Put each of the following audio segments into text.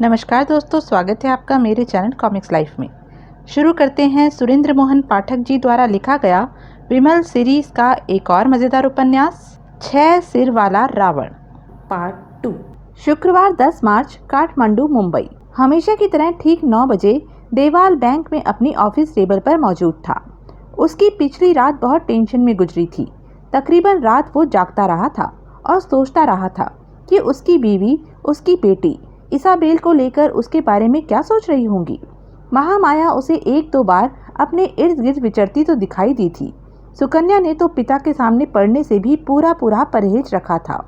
नमस्कार दोस्तों, स्वागत है आपका मेरे चैनल कॉमिक्स लाइफ में। शुरू करते हैं सुरेंद्र मोहन पाठक जी द्वारा लिखा गया विमल सीरीज का एक और मज़ेदार उपन्यास 6 सिर वाला रावण पार्ट 2। शुक्रवार 10 मार्च, काठमांडू, मुंबई। हमेशा की तरह ठीक 9 बजे देवाल बैंक में अपनी ऑफिस टेबल पर मौजूद था। उसकी पिछली रात बहुत टेंशन में गुजरी थी। तकरीबन रात वो जागता रहा था और सोचता रहा था कि उसकी बीवी, उसकी बेटी इसाबेल को लेकर उसके बारे में क्या सोच रही होंगी। महामाया उसे एक दो बार अपने इर्द गिर्द विचरती तो दिखाई दी थी। सुकन्या ने तो पिता के सामने पढ़ने से भी पूरा परहेज रखा था,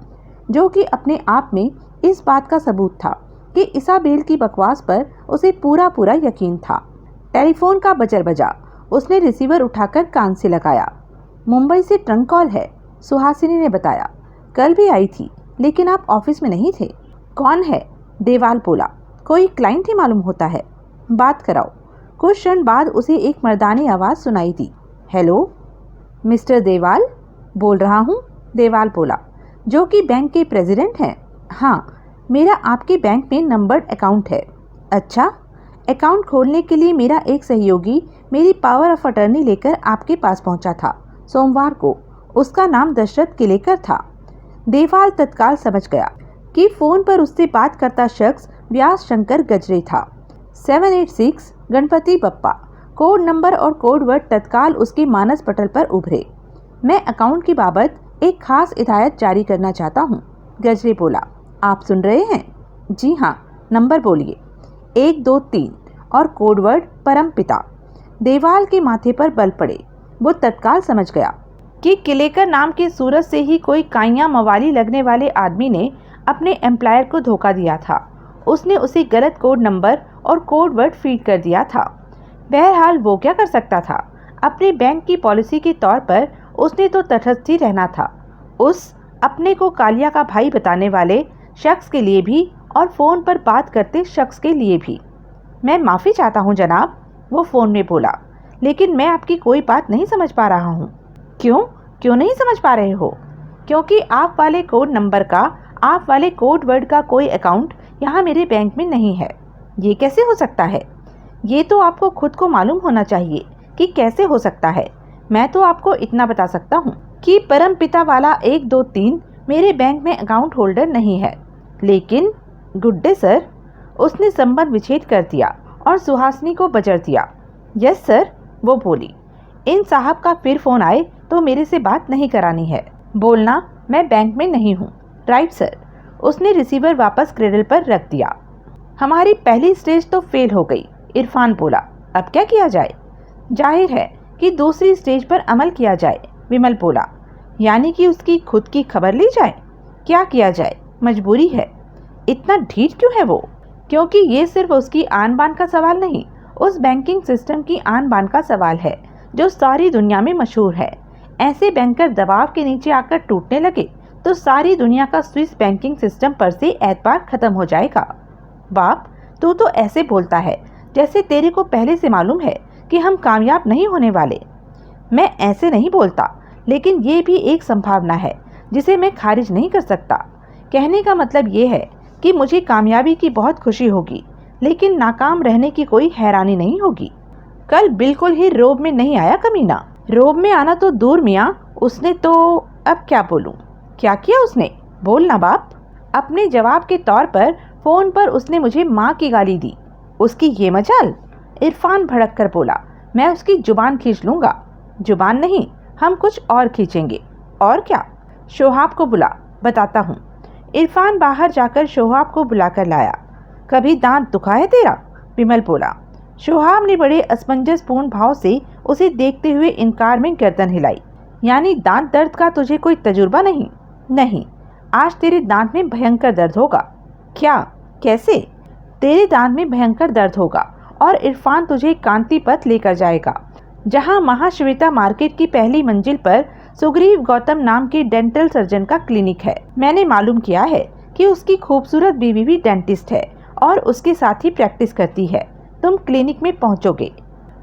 जो कि अपने आप में इस बात का सबूत था कि इसाबेल की बकवास पर उसे पूरा यकीन था। टेलीफोन का बजर बजा। उसने रिसीवर उठाकर कान से लगाया। मुंबई से ट्रंक कॉल है, सुहासिनी ने बताया। कल भी आई थी, लेकिन आप ऑफिस में नहीं थे। कौन है? देवाल बोला। कोई क्लाइंट ही मालूम होता है, बात कराओ। कुछ क्षण बाद उसे एक मर्दानी आवाज़ सुनाई दी। हेलो, मिस्टर देवाल बोल रहा हूँ, देवाल बोला। जो कि बैंक के प्रेसिडेंट हैं? हाँ, मेरा आपके बैंक में नंबर्ड अकाउंट है। अच्छा, अकाउंट खोलने के लिए मेरा एक सहयोगी मेरी पावर ऑफ अटर्नी लेकर आपके पास पहुँचा था सोमवार को। उसका नाम दशरथ किलेकर था। देवाल तत्काल समझ गया कि फोन पर उससे बात करता शख्स व्यास शंकर गजरे था। 786 गणपति बप्पा कोड नंबर और कोड वर्ड तत्काल उसके मानस पटल पर उभरे। मैं अकाउंट की बाबत एक खास हिदायत जारी करना चाहता हूँ, गजरे बोला। आप सुन रहे हैं? जी हाँ, नंबर बोलिए। 123 और कोड वर्ड परम पिता। देवाल के माथे पर बल पड़े। वो तत्काल समझ गया कि किलेकर नाम के सूरज से ही कोई काइयां मवाली लगने वाले आदमी ने अपने एम्प्लॉयर को धोखा दिया था। उसने उसे गलत कोड नंबर और कोड वर्ड फीड कर दिया था। बहरहाल वो क्या कर सकता था? अपने बैंक की पॉलिसी के तौर पर उसने तो तटस्थ ही रहना था, उस अपने को कालिया का भाई बताने वाले शख्स के लिए भी और फ़ोन पर बात करते शख्स के लिए भी। मैं माफ़ी चाहता हूँ जनाब, वो फ़ोन में बोला, लेकिन मैं आपकी कोई बात नहीं समझ पा रहा हूँ। क्यों नहीं समझ पा रहे हो? क्योंकि आप वाले कोड नंबर का, आप वाले कोड वर्ड का कोई अकाउंट यहाँ मेरे बैंक में नहीं है। ये कैसे हो सकता है? ये तो आपको खुद को मालूम होना चाहिए कि कैसे हो सकता है। मैं तो आपको इतना बता सकता हूँ कि परम पिता वाला 123 मेरे बैंक में अकाउंट होल्डर नहीं है। लेकिन गुड्डे सर, उसने संबंध विच्छेद कर दिया और सुहासिनी को बजर दिया। यस सर, वो बोली। इन साहब का फिर फ़ोन आए तो मेरे से बात नहीं करानी है। बोलना मैं बैंक में नहीं हूँ। Right sir. उसने रिसीवर वापस क्रेडल पर रख दिया। हमारी पहली स्टेज तो फेल हो गई, इरफान बोला। अब क्या किया जाए? जाहिर है कि दूसरी स्टेज पर अमल किया जाए, विमल बोला। यानी कि उसकी खुद की खबर ली जाए? क्या किया जाए, मजबूरी है। इतना ढीठ क्यों है वो? क्योंकि ये सिर्फ उसकी आन बान का सवाल नहीं, उस बैंकिंग सिस्टम की आन बान का सवाल है जो सारी दुनिया में मशहूर है। ऐसे बैंकर दबाव के नीचे आकर टूटने लगे तो सारी दुनिया का स्विस बैंकिंग सिस्टम पर से एतबार खत्म हो जाएगा। बाप, तू तो ऐसे बोलता है जैसे तेरे को पहले से मालूम है कि हम कामयाब नहीं होने वाले। मैं ऐसे नहीं बोलता, लेकिन ये भी एक संभावना है जिसे मैं खारिज नहीं कर सकता। कहने का मतलब ये है कि मुझे कामयाबी की बहुत खुशी होगी, लेकिन नाकाम रहने की कोई हैरानी नहीं होगी। कल बिल्कुल ही रोब में नहीं आया कमीना। रोब में आना तो दूर मियाँ, उसने तो, अब क्या बोलूं? क्या किया उसने? बोलना बाप। अपने जवाब के तौर पर फ़ोन पर उसने मुझे माँ की गाली दी। उसकी ये मजाल? इरफान भड़क कर बोला। मैं उसकी जुबान खींच लूँगा। जुबान नहीं, हम कुछ और खींचेंगे। और क्या? शोहाब को बुला, बताता हूँ। इरफान बाहर जाकर शोहाब को बुलाकर लाया। कभी दांत दुखा है तेरा? विमल बोला। शोहाब ने बड़े असमंजसपूर्ण भाव से उसे देखते हुए इनकार में गर्दन हिलाई। यानी दांत दर्द का तुझे कोई तजुर्बा नहीं? नहीं, आज तेरे दांत में भयंकर दर्द होगा। क्या? कैसे? तेरे दांत में भयंकर दर्द होगा और इरफान तुझे कांति पथ लेकर जाएगा, जहां महाश्वेता मार्केट की पहली मंजिल पर सुग्रीव गौतम नाम के डेंटल सर्जन का क्लिनिक है। मैंने मालूम किया है कि उसकी खूबसूरत बीवी भी डेंटिस्ट है और उसके साथ ही प्रैक्टिस करती है। तुम क्लिनिक में पहुंचोगे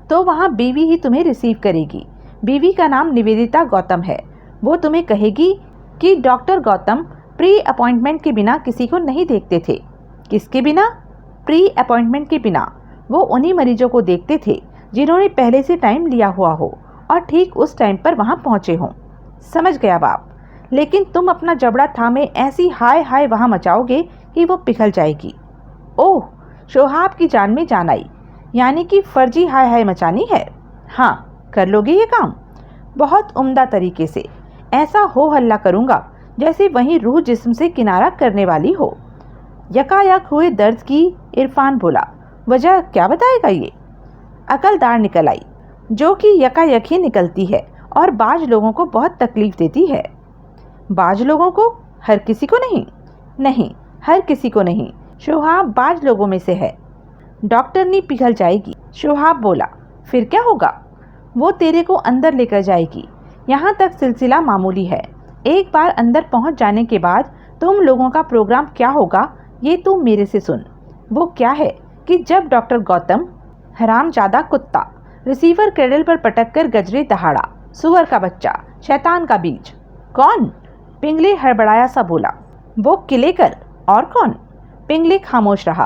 तो वहां बीवी ही तुम्हें रिसीव करेगी। बीवी का नाम निवेदिता गौतम है। वो तुम्हें कहेगी कि डॉक्टर गौतम प्री अपॉइंटमेंट के बिना किसी को नहीं देखते थे। किसके बिना? प्री अपॉइंटमेंट के बिना वो उन्हीं मरीजों को देखते थे जिन्होंने पहले से टाइम लिया हुआ हो और ठीक उस टाइम पर वहाँ पहुँचे हों। समझ गया बाप, लेकिन तुम अपना जबड़ा थामे ऐसी हाय हाय वहाँ मचाओगे कि वो पिघल जाएगी। ओह, शोहाब की जान में जान आई, यानी कि फर्जी हाय हाय मचानी है। हाँ, कर लोगे ये काम? बहुत उम्दा तरीके से। ऐसा हो हल्ला करूँगा जैसे वहीं रूह जिस्म से किनारा करने वाली हो। यकायक हुए दर्द की इरफान बोला, वजह क्या बताएगा ये? अकलदार निकल आई, जो कि यकायक ही निकलती है और बाज लोगों को बहुत तकलीफ देती है। बाज लोगों को? हर किसी को नहीं। नहीं, हर किसी को नहीं। शोहाब बाज लोगों में से है। डॉक्टरनी पिघल जाएगी। शोहाब बोला, फिर क्या होगा? वो तेरे को अंदर लेकर जाएगी। यहाँ तक सिलसिला मामूली है। एक बार अंदर पहुँच जाने के बाद तुम लोगों का प्रोग्राम क्या होगा ये तू मेरे से सुन। वो क्या है कि जब डॉक्टर गौतम, हरामजादा कुत्ता, रिसीवर क्रेडल पर पटक कर गजरे दहाड़ा, सुअर का बच्चा, शैतान का बीज। कौन? पिंगले हड़बड़ाया सा बोला। वो किलेकर। और कौन? पिंगले खामोश रहा।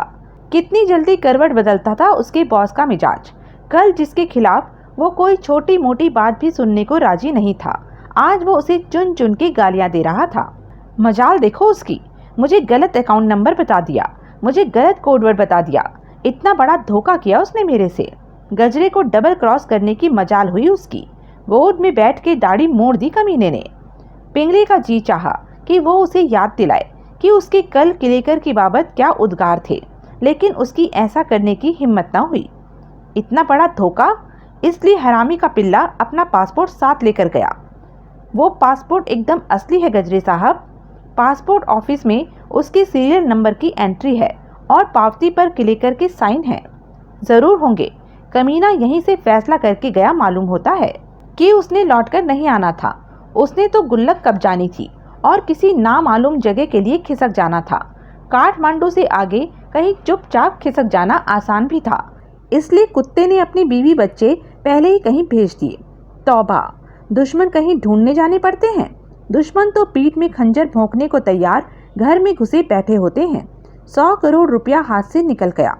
कितनी जल्दी करवट बदलता था उसके बॉस का मिजाज। कल जिसके खिलाफ वो कोई छोटी मोटी बात भी सुनने को राजी नहीं था, आज वो उसे चुन चुन के गालियां दे रहा था। मजाल देखो उसकी। मुझे गलत अकाउंट नंबर बता दिया, मुझे गलत कोडवर्ड बता दिया। इतना बड़ा धोखा किया उसने मेरे से। गजरे को डबल क्रॉस करने की मजाल हुई उसकी। गोद में बैठ के दाढ़ी मोड़ दी कमीने ने। पिंगले का जी चाहा कि वो उसे याद दिलाए कि उसके कल किलेकर की बाबत क्या उद्गार थे, लेकिन उसकी ऐसा करने की हिम्मत न हुई। इतना बड़ा धोखा, इसलिए हरामी का पिल्ला अपना पासपोर्ट साथ लेकर गया। वो पासपोर्ट एकदम असली है गजरे साहब। पासपोर्ट ऑफिस में उसके सीरियल नंबर की एंट्री है और पावती पर किलेकर के साइन है। ज़रूर होंगे। कमीना यहीं से फैसला करके गया मालूम होता है कि उसने लौटकर नहीं आना था। उसने तो गुल्लक कब जानी थी और किसी नामालूम जगह के लिए खिसक जाना था। काठमांडू से आगे कहीं चुपचाप खिसक जाना आसान भी था, इसलिए कुत्ते ने अपनी बीवी बच्चे पहले ही कहीं भेज दिए। तौबा, दुश्मन कहीं ढूंढने जाने पड़ते हैं। दुश्मन तो पीठ में खंजर भोंकने को तैयार घर में घुसे बैठे होते हैं। 100 करोड़ रुपया हाथ से निकल गया।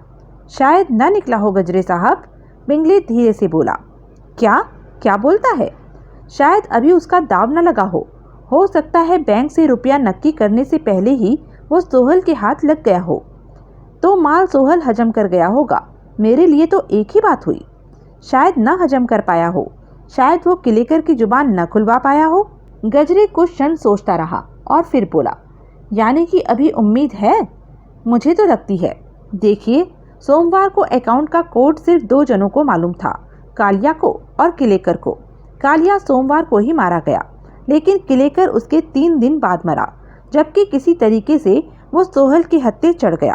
शायद न निकला हो गजरे साहब, पिंगले धीरे से बोला। क्या बोलता है? शायद अभी उसका दाव न लगा हो सकता है बैंक से रुपया नक्की करने से पहले ही वो सोहल के हाथ लग गया हो, तो माल सोहल हजम कर गया होगा। मेरे लिए तो एक ही बात हुई। शायद न हजम कर पाया हो, शायद वो किलेकर की जुबान न खुलवा पाया हो। गजरे कुछ क्षण सोचता रहा और फिर बोला, यानी कि अभी उम्मीद है? मुझे तो लगती है। देखिए, सोमवार को अकाउंट का कोड सिर्फ 2 जनों को मालूम था, कालिया को और किलेकर को। कालिया सोमवार को ही मारा गया, लेकिन किलेकर उसके 3 दिन बाद मरा, जबकि किसी तरीके से वो सोहल की हत्या चढ़ गया।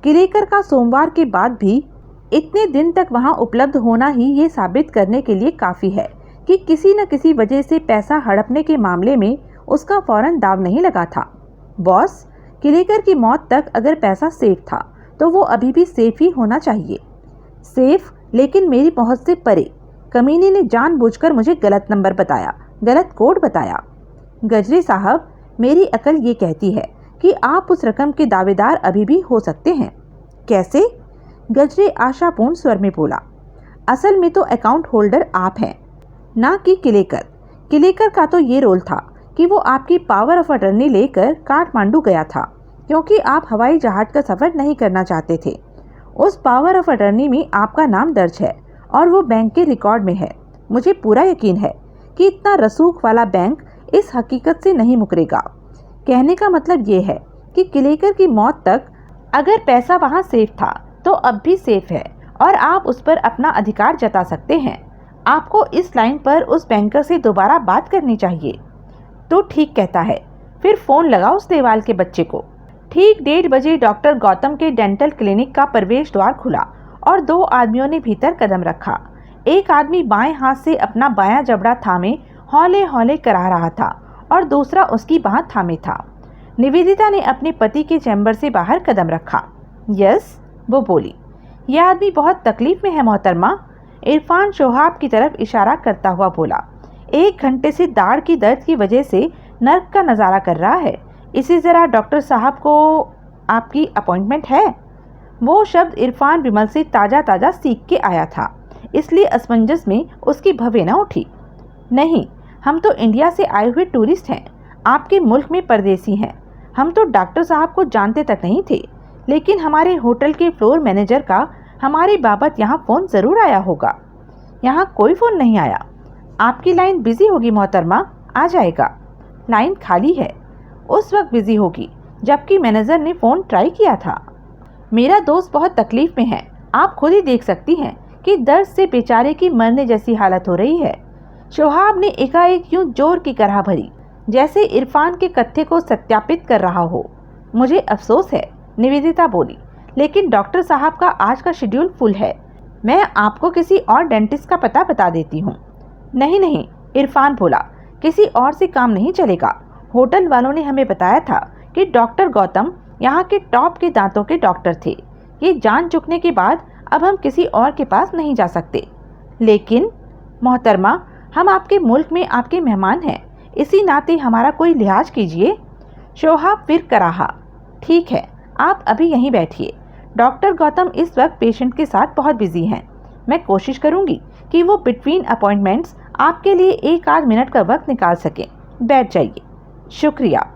किलेकर का सोमवार के बाद भी इतने दिन तक वहां उपलब्ध होना ही ये साबित करने के लिए काफ़ी है कि किसी न किसी वजह से पैसा हड़पने के मामले में उसका फौरन दाव नहीं लगा था। बॉस, किलेकर की मौत तक अगर पैसा सेफ था तो वो अभी भी सेफ ही होना चाहिए। सेफ, लेकिन मेरी पहुंच से परे। कमीने ने जानबूझकर मुझे गलत नंबर बताया, गलत कोड बताया। गजरे साहब, मेरी अकल ये कहती है कि आप उस रकम के दावेदार अभी भी हो सकते हैं। कैसे? गजरे आशापूर्ण स्वर में बोला। असल में तो अकाउंट होल्डर आप हैं, ना कि किलेकर। किलेकर का तो ये रोल था कि वो आपकी पावर ऑफ अटर्नी लेकर काठमांडू गया था, क्योंकि आप हवाई जहाज का सफ़र नहीं करना चाहते थे। उस पावर ऑफ अटर्नी में आपका नाम दर्ज है और वो बैंक के रिकॉर्ड में है। मुझे पूरा यकीन है कि इतना रसूख वाला बैंक इस हकीकत से नहीं मुकरेगा। कहने का मतलब ये है कि किलेकर की मौत तक अगर पैसा वहाँ सेफ था तो अब भी सेफ है और आप उस पर अपना अधिकार जता सकते हैं। आपको इस लाइन पर उस बैंकर से दोबारा बात करनी चाहिए। तो ठीक कहता है। फिर फ़ोन लगा उस देवाल के बच्चे को। ठीक 1:30 बजे डॉक्टर गौतम के डेंटल क्लिनिक का प्रवेश द्वार खुला और 2 आदमियों ने भीतर कदम रखा। एक आदमी बाएं हाथ से अपना बायां जबड़ा थामे हौले हौले करा रहा था और दूसरा उसकी बांह थामे था। निवेदिता ने अपने पति के चैम्बर से बाहर कदम रखा। यस, वो बोली। यह आदमी बहुत तकलीफ में है मोहतरमा। इरफान शोहाब की तरफ इशारा करता हुआ बोला। 1 घंटे से दाढ़ की दर्द की वजह से नर्क का नज़ारा कर रहा है। इसी ज़रा डॉक्टर साहब को आपकी अपॉइंटमेंट है? वो शब्द इरफान विमल से ताज़ा ताज़ा सीख के आया था, इसलिए असमंजस में उसकी भवें न उठी। नहीं, हम तो इंडिया से आए हुए टूरिस्ट हैं, आपके मुल्क में परदेसी हैं। हम तो डॉक्टर साहब को जानते तक नहीं थे, लेकिन हमारे होटल के फ्लोर मैनेजर का हमारी बाबत यहाँ फ़ोन ज़रूर आया होगा। यहाँ कोई फ़ोन नहीं आया। आपकी लाइन बिज़ी होगी मोहतरमा, आ जाएगा। लाइन खाली है। उस वक्त बिज़ी होगी जबकि मैनेजर ने फ़ोन ट्राई किया था। मेरा दोस्त बहुत तकलीफ़ में है, आप खुद ही देख सकती हैं कि दर्द से बेचारे की मरने जैसी हालत हो रही है। शोहाब ने एकाएक यूं जोर की कराह भरी जैसे इरफान के कथ्य को सत्यापित कर रहा हो। मुझे अफसोस है, निवेदिता बोली, लेकिन डॉक्टर साहब का आज का शेड्यूल फुल है। मैं आपको किसी और डेंटिस्ट का पता बता देती हूँ। नहीं नहीं, इरफान बोला, किसी और से काम नहीं चलेगा। होटल वालों ने हमें बताया था कि डॉक्टर गौतम यहाँ के टॉप के दांतों के डॉक्टर थे। ये जान चुकने के बाद अब हम किसी और के पास नहीं जा सकते। लेकिन मोहतरमा, हम आपके मुल्क में आपके मेहमान हैं, इसी नाते हमारा कोई लिहाज कीजिए। शोहाब फिर कराहा, ठीक है, आप अभी यहीं बैठिए। डॉक्टर गौतम इस वक्त पेशेंट के साथ बहुत बिजी हैं। मैं कोशिश करूंगी कि वो बिटवीन अपॉइंटमेंट्स आपके लिए 1 आध मिनट का वक्त निकाल सकें। बैठ जाइए। शुक्रिया।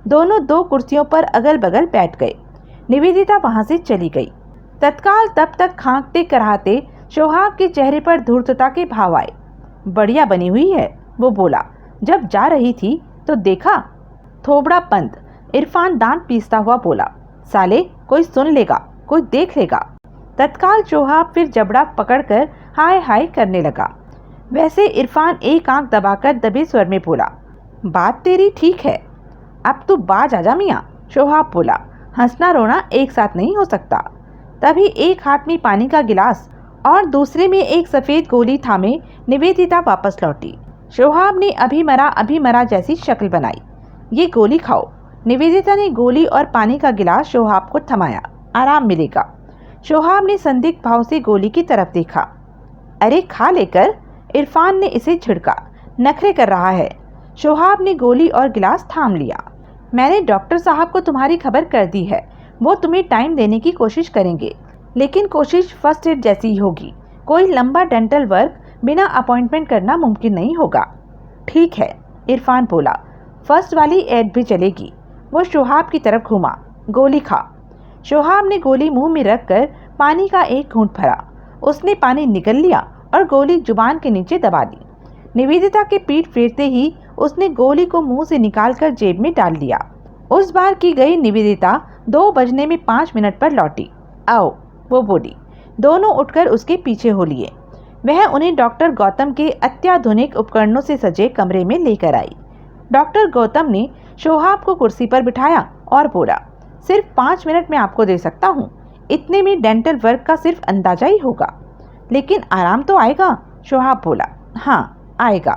दोनों 2 कुर्सियों पर अगल बगल बैठ गए। निवेदिता वहां से चली गई। तत्काल तब तक खांकते कराहते शोहाब के चेहरे पर धूर्तता के भाव आए। बढ़िया बनी हुई है, वो बोला। जब जा रही थी तो देखा? थोबड़ा बंद, इरफान दांत पीसता हुआ बोला। साले, कोई सुन लेगा, कोई देख लेगा। तत्काल शोहाब फिर जबड़ा पकड़कर हाय हाय करने लगा। वैसे इरफान एक आंख दबाकर दबे स्वर में बोला, बात तेरी ठीक है, अब तू बाज आजा मियाँ। शोहाब बोला, हंसना रोना एक साथ नहीं हो सकता। तभी एक हाथ में पानी का गिलास और दूसरे में एक सफ़ेद गोली थामे निवेदिता वापस लौटी। शोहाब ने अभी मरा जैसी शक्ल बनाई। ये गोली खाओ। निवेदिता ने गोली और पानी का गिलास शोहाब को थमाया। आराम मिलेगा। शोहाब ने संदिग्ध भाव से गोली की तरफ देखा। अरे खा लेकर, इरफान ने इसे झिड़का। नखरे कर रहा है। शोहाब ने गोली और गिलास थाम लिया। मैंने डॉक्टर साहब को तुम्हारी खबर कर दी है, वो तुम्हें टाइम देने की कोशिश करेंगे, लेकिन कोशिश फर्स्ट एड जैसी ही होगी। कोई लंबा डेंटल वर्क बिना अपॉइंटमेंट करना मुमकिन नहीं होगा। ठीक है, इरफान बोला, फर्स्ट वाली एड भी चलेगी। वो शोहाब की तरफ घूमा। गोली खा। शोहाब ने गोली मुंह में रखकर पानी का एक घूंट भरा। उसने पानी निगल लिया और गोली जुबान के नीचे दबा दी। निवेदिता के पीठ फेरते ही उसने गोली को मुंह से निकालकर जेब में डाल दिया। उस बार की गई निवेदिता 2 बजने में 5 मिनट पर लौटी। आओ, वो बोली। दोनों उठकर उसके पीछे हो लिए। वह उन्हें डॉक्टर गौतम के अत्याधुनिक उपकरणों से सजे कमरे में लेकर आई। डॉक्टर गौतम ने शोहाब को कुर्सी पर बिठाया और बोला, सिर्फ 5 मिनट में आपको दे सकता हूँ। इतने में डेंटल वर्क का सिर्फ अंदाजा ही होगा, लेकिन आराम तो आएगा। शोहाब बोला, हाँ आएगा।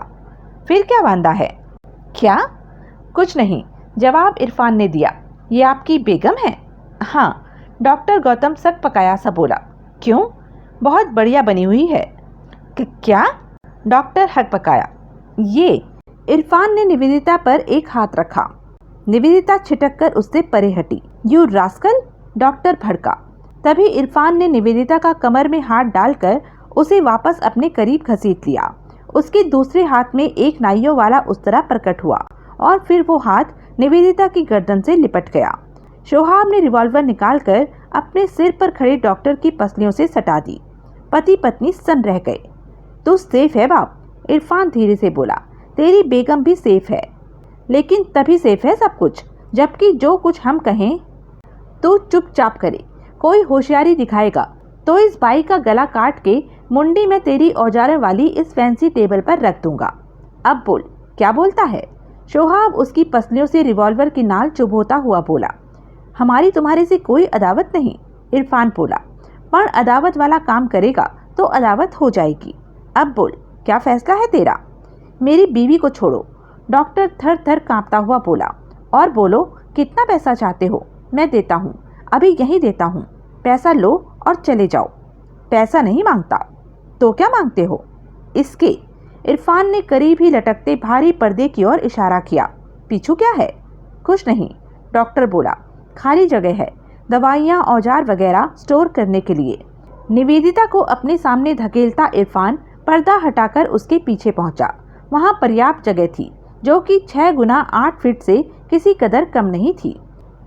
फिर क्या वांदा है? क्या? कुछ नहीं, जवाब इरफान ने दिया। ये आपकी बेगम है? हाँ। डॉक्टर गौतम सक पकाया सा बोला। क्यों? बहुत बढ़िया बनी हुई है। क्या? डॉक्टर हक पकाया। ये। इरफान ने निवेदिता पर एक हाथ रखा। निवेदिता छिटक कर उससे परे हटी। यू रास्कल, डॉक्टर भड़का। तभी इरफान ने निवेदिता का कमर में हाथ डालकर उसे वापस अपने करीब घसीट लिया। उसके दूसरे हाथ में एक नाइयों वाला उस्तरा प्रकट हुआ और फिर वो हाथ निवेदिता की गर्दन से लिपट गया। शोहाब ने रिवॉल्वर निकालकर अपने सिर पर खड़े डॉक्टर की पसलियों से सटा दी। पति पत्नी सन्न रह गए। तू सेफ है बाप, इरफान धीरे से बोला। तेरी बेगम भी सेफ है, लेकिन तभी सेफ है सब कुछ जबकि जो कुछ हम कहें तो चुपचाप करे। कोई होशियारी दिखाएगा तो इस बाई का गला काट के मुंडी में तेरी औजारों वाली इस फैंसी टेबल पर रख दूंगा। अब बोल, क्या बोलता है? शोहाब उसकी पसलियों से रिवॉल्वर की नाल चुभोता हुआ बोला। हमारी तुम्हारे से कोई अदावत नहीं, इरफान बोला, पर अदावत वाला काम करेगा तो अदावत हो जाएगी। अब बोल, क्या फैसला है तेरा? मेरी बीवी को छोड़ो, डॉक्टर थर थर कांपता हुआ बोला। और बोलो, कितना पैसा चाहते हो? मैं देता हूँ, अभी यहीं देता हूँ। पैसा लो और चले जाओ। पैसा नहीं मांगता। तो क्या मांगते हो? इसके। इरफान ने करीब ही लटकते भारी पर्दे की ओर इशारा किया। पीछू क्या है? कुछ नहीं, डॉक्टर बोला, खाली जगह है, दवाइयाँ, औजार वगैरह स्टोर करने के लिए। निवेदिता को अपने सामने धकेलता इरफान पर्दा हटाकर उसके पीछे पहुंचा। वहां पर्याप्त जगह थी, जो कि 6 गुना 8 फीट से किसी कदर कम नहीं थी।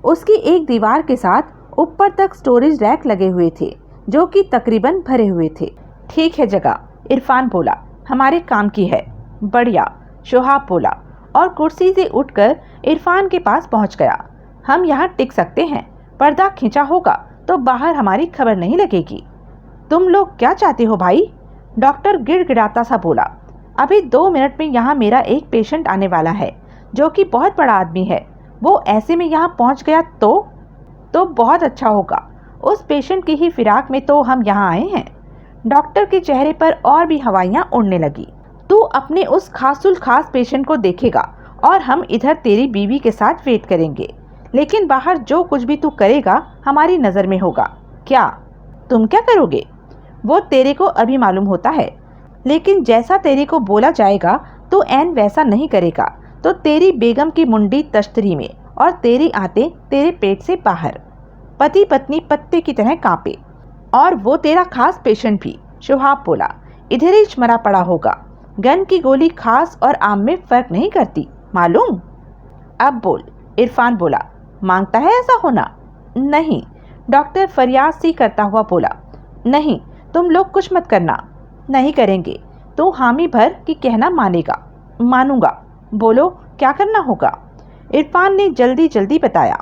उसकी एक दीवार के साथ ऊपर तक स्टोरेज रैक लगे हुए थे, जो कि तकरीबन भरे हुए थे। ठीक है जगह, इरफान बोला, हमारे काम की है। बढ़िया, शोहाब बोला और कुर्सी से उठकर इरफान के पास पहुंच गया। हम यहाँ टिक सकते हैं, पर्दा खींचा होगा तो बाहर हमारी खबर नहीं लगेगी। तुम लोग क्या चाहते हो भाई? डॉक्टर गिड़गिड़ाता सा बोला। अभी 2 मिनट में यहाँ मेरा एक पेशेंट आने वाला है, जो कि बहुत बड़ा आदमी है। वो ऐसे में यहाँ पहुँच गया तो बहुत अच्छा होगा। उस पेशेंट की ही फिराक में तो हम यहाँ आए हैं। डॉक्टर के चेहरे पर और भी हवाइयाँ उड़ने लगी। तू अपने उस खासुल खास पेशेंट को देखेगा और हम इधर तेरी बीवी के साथ वेट करेंगे। लेकिन बाहर जो कुछ भी तू करेगा हमारी नज़र में होगा। क्या तुम क्या करोगे वो तेरे को अभी मालूम होता है, लेकिन जैसा तेरे को बोला जाएगा तो ऐन वैसा नहीं करेगा तो तेरी बेगम की मुंडी तश्तरी में और तेरी आते तेरे पेट से बाहर। पति पत्नी पत्ते की तरह कांपे। और वो तेरा खास पेशेंट भी, शोहाब बोला, इधर ही मरा पड़ा होगा। गन की गोली खास और आम में फर्क नहीं करती, मालूम? अब बोल, इरफान बोला। मांगता है ऐसा होना? नहीं, डॉक्टर फरियाद सी करता हुआ बोला। नहीं, तुम लोग कुछ मत करना। नहीं करेंगे तो हामी भर कि कहना मानेगा। मानूंगा। बोलो क्या करना होगा? इरफान ने जल्दी जल्दी बताया।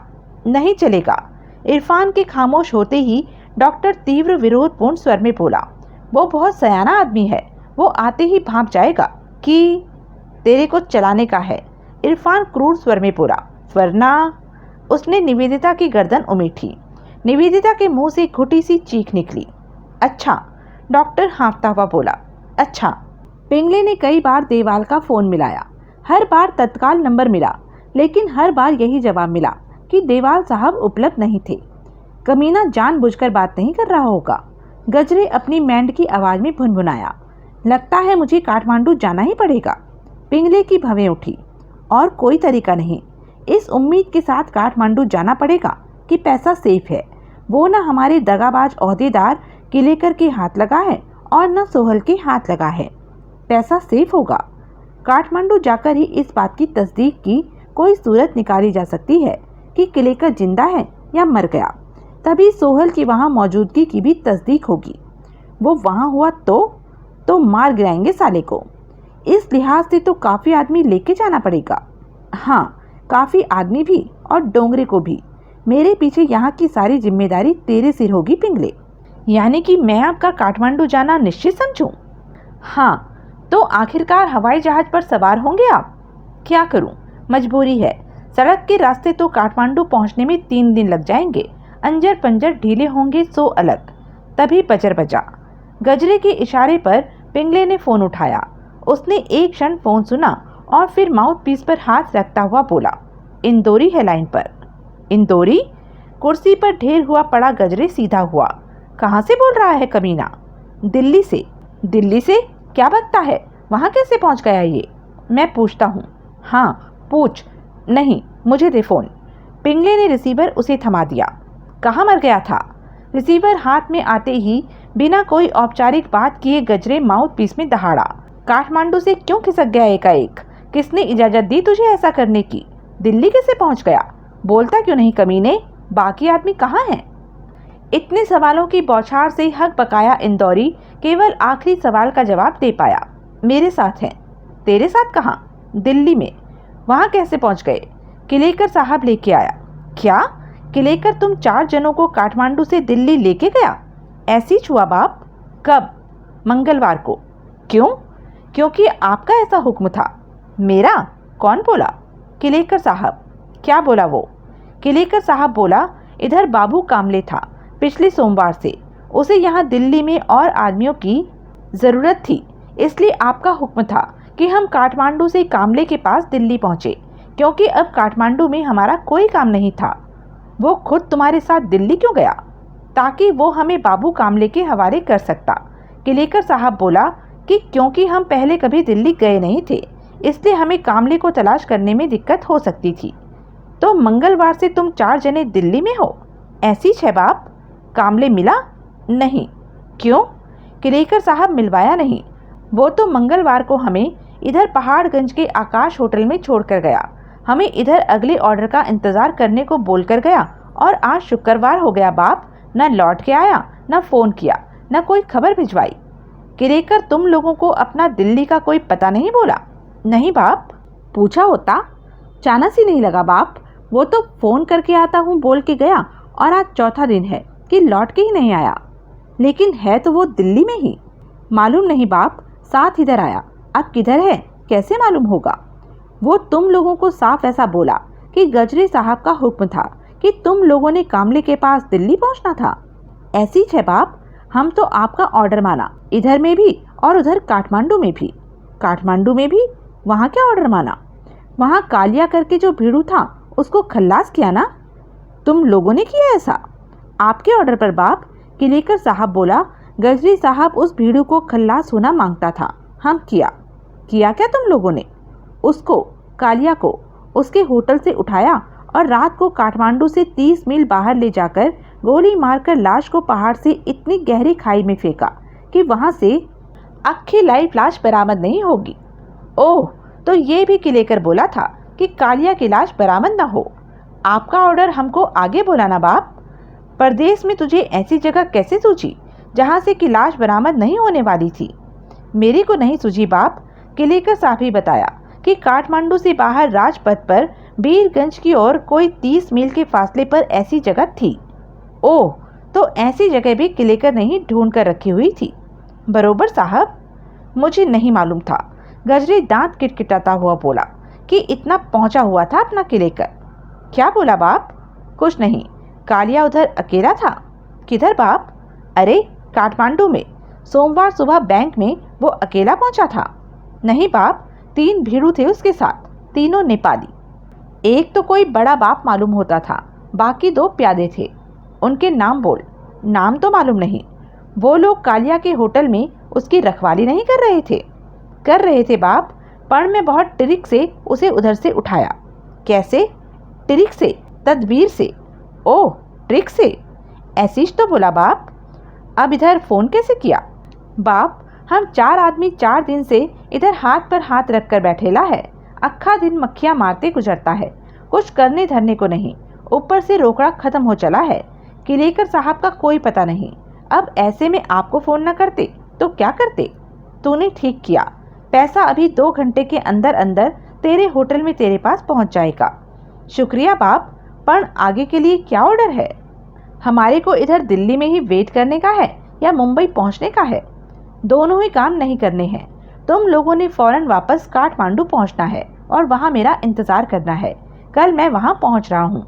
नहीं चलेगा। इरफान के खामोश होते ही डॉक्टर तीव्र विरोधपूर्ण स्वर में बोला। वो बहुत सयाना आदमी है, वो आते ही भाप जाएगा कि तेरे को चलाने का है। इरफान क्रूर स्वर में बोला। वरना? उसने निवेदिता की गर्दन उमेठी। निवेदिता के मुंह से घुटी सी चीख निकली। अच्छा, डॉक्टर हाँफता हुआ बोला। अच्छा। पिंगले ने कई बार देवाल का फ़ोन मिलाया। हर बार तत्काल नंबर मिला, लेकिन हर बार यही जवाब मिला कि देवाल साहब उपलब्ध नहीं थे। कमीना जानबूझकर बात नहीं कर रहा होगा। गजरे अपनी बैंड की आवाज़ में भुनभुनाया। लगता है मुझे काठमांडू जाना ही पड़ेगा। पिंगले की भवें उठी। और कोई तरीका नहीं। इस उम्मीद के साथ काठमांडू जाना पड़ेगा कि पैसा सेफ है। वो न हमारे दगाबाज ओहदेदार किलेकर के हाथ लगा है और न सोहल के हाथ लगा है। पैसा सेफ होगा। काठमांडू जाकर ही इस बात की तस्दीक की कोई सूरत निकाली जा सकती है कि किलेकर जिंदा है या मर गया। तभी सोहल की वहाँ मौजूदगी की भी तस्दीक होगी। वो वहाँ हुआ तो मार गिराएंगे साले को। इस लिहाज से तो काफ़ी आदमी लेके जाना पड़ेगा। हाँ, काफ़ी आदमी भी और डोंगरे को भी। मेरे पीछे यहाँ की सारी जिम्मेदारी तेरे सिर होगी पिंगले। यानी कि मैं आपका काठमांडू जाना निश्चित समझूं? हाँ, तो आखिरकार हवाई जहाज़ पर सवार होंगे आप? क्या करूं, मजबूरी है। सड़क के रास्ते तो काठमांडू पहुंचने में 3 दिन लग जाएंगे। अंजर पंजर ढीले होंगे सो अलग। तभी बजर बजा। गजरे के इशारे पर पिंगले ने फ़ोन उठाया। उसने एक क्षण फ़ोन सुना और फिर माउथ पीस पर हाथ रखता हुआ बोला। इंदौरी है लाइन पर। इंदौरी? कुर्सी पर ढेर हुआ पड़ा गजरे सीधा हुआ। कहाँ से बोल रहा है कमीना? दिल्ली से। दिल्ली से? क्या बकता है? वहाँ कैसे पहुँच गया ये? मैं पूछता हूँ। हाँ पूछ। नहीं, मुझे दे फ़ोन। पिंगले ने रिसीवर उसे थमा दिया। कहाँ मर गया था? रिसीवर हाथ में आते ही बिना कोई औपचारिक बात किए गजरे माउथ पीस में दहाड़ा। काठमांडू से क्यों खिसक गया एकाएक? किसने इजाज़त दी तुझे ऐसा करने की? दिल्ली कैसे पहुँच गया? बोलता क्यों नहीं कमीने? बाकी आदमी कहाँ हैं? इतने सवालों की बौछार से हक बकाया इंदौरी केवल आखिरी सवाल का जवाब दे पाया। मेरे साथ हैं। तेरे साथ कहाँ? दिल्ली में। वहाँ कैसे पहुँच गए? किलेकर साहब लेके आया। क्या? किलेकर तुम 4 जनों को काठमांडू से दिल्ली लेके गया? ऐसी छुआ बाप? कब? मंगलवार को। क्यों? क्योंकि आपका ऐसा हुक्म था। मेरा? कौन बोला? किलेकर साहब। क्या बोला वो? किलेकर साहब बोला, इधर बाबू कामले था पिछले सोमवार से। उसे यहाँ दिल्ली में और आदमियों की ज़रूरत थी, इसलिए आपका हुक्म था कि हम काठमांडू से कामले के पास दिल्ली पहुँचे, क्योंकि अब काठमांडू में हमारा कोई काम नहीं था। वो खुद तुम्हारे साथ दिल्ली क्यों गया? ताकि वो हमें बाबू कामले के हवाले कर सकता। किलेकर साहब बोला कि क्योंकि हम पहले कभी दिल्ली गए नहीं थे, इसलिए हमें कामले को तलाश करने में दिक्कत हो सकती थी। तो मंगलवार से तुम 4 जने दिल्ली में हो? ऐसी है बाप। कामले मिला? नहीं। क्यों? किलेकर साहब मिलवाया नहीं। वो तो मंगलवार को हमें इधर पहाड़गंज के आकाश होटल में छोड़कर गया। हमें इधर अगले ऑर्डर का इंतजार करने को बोलकर गया और आज शुक्रवार हो गया बाप, न लौट के आया, न फोन किया, न कोई खबर भिजवाई। किलेकर तुम लोगों को अपना दिल्ली का कोई पता नहीं बोला? नहीं बाप। पूछा होता? चानस ही नहीं लगा बाप। वो तो फोन करके आता हूँ बोल के गया और आज चौथा दिन है कि लौट के ही नहीं आया। लेकिन है तो वो दिल्ली में ही। मालूम नहीं बाप, साथ इधर आया। अब किधर है कैसे मालूम होगा? वो तुम लोगों को साफ ऐसा बोला कि गजरी साहब का हुक्म था कि तुम लोगों ने कामले के पास दिल्ली पहुंचना था। ऐसी है बाप। हम तो आपका ऑर्डर माना, इधर में भी और उधर काठमांडू में भी। काठमांडू में भी? वहाँ क्या ऑर्डर माना? वहाँ कालिया करके जो भीड़ू था उसको खल्लास किया ना? तुम लोगों ने किया ऐसा? आपके ऑर्डर पर बाप। किलेकर साहब बोला गजरी साहब उस भीड़ू को खल्लास होना मांगता था। हम किया। किया क्या तुम लोगों ने? उसको, कालिया को, उसके होटल से उठाया और रात को काठमांडू से 30 मील बाहर ले जाकर गोली मारकर लाश को पहाड़ से इतनी गहरी खाई में फेंका कि वहां से अक्खी लाइव लाश बरामद नहीं होगी। ओह, तो ये भी किलेकर बोला था कि कालिया की लाश बरामद न हो। आपका ऑर्डर हमको आगे बोला ना बाप। परदेश में तुझे ऐसी जगह कैसे सूझी जहां से कि लाश बरामद नहीं होने वाली थी? मेरी को नहीं सूझी बाप। किलेकर साहब ही बताया कि काठमांडू से बाहर राजपथ पर बीरगंज की ओर कोई 30 मील के फासले पर ऐसी जगह थी। ओह, तो ऐसी जगह भी किलेकर ने ही ढूंढ कर रखी हुई थी। बरोबर साहब। मुझे नहीं मालूम था। गजरी दांत किटकिटाता हुआ बोला कि इतना पहुंचा हुआ था अपना किलेकर। क्या बोला बाप? कुछ नहीं। कालिया उधर अकेला था? किधर बाप? अरे काठमांडू में। सोमवार सुबह बैंक में वो अकेला पहुंचा था? नहीं बाप, 3 भीड़ू थे उसके साथ, तीनों नेपाली। एक तो कोई बड़ा बाप मालूम होता था, बाकी 2 प्यादे थे। उनके नाम बोल। नाम तो मालूम नहीं। वो लोग कालिया के होटल में उसकी रखवाली नहीं कर रहे थे? कर रहे थे बाप, पर मैं बहुत ट्रिक से उसे उधर से उठाया। कैसे? ट्रिक से, तदबीर से। ओह, ट्रिक से। ऐसीश तो बोला बाप। अब इधर फोन कैसे किया? बाप, हम 4 आदमी 4 दिन से इधर हाथ पर हाथ रख कर बैठेला है। अक्खा दिन मक्खियाँ मारते गुजरता है, कुछ करने धरने को नहीं। ऊपर से रोकड़ा खत्म हो चला है। किलेकर साहब का कोई पता नहीं। अब ऐसे में आपको फोन न करते तो क्या करते? तूने ठीक किया। पैसा अभी 2 घंटे के अंदर अंदर तेरे होटल में तेरे पास पहुंच जाएगा। शुक्रिया बाप। पर आगे के लिए क्या ऑर्डर है? हमारे को इधर दिल्ली में ही वेट करने का है या मुंबई पहुंचने का है? दोनों ही काम नहीं करने हैं। तुम लोगों ने फौरन वापस काठमांडू पहुंचना है और वहां मेरा इंतजार करना है। कल मैं वहां पहुंच रहा हूं।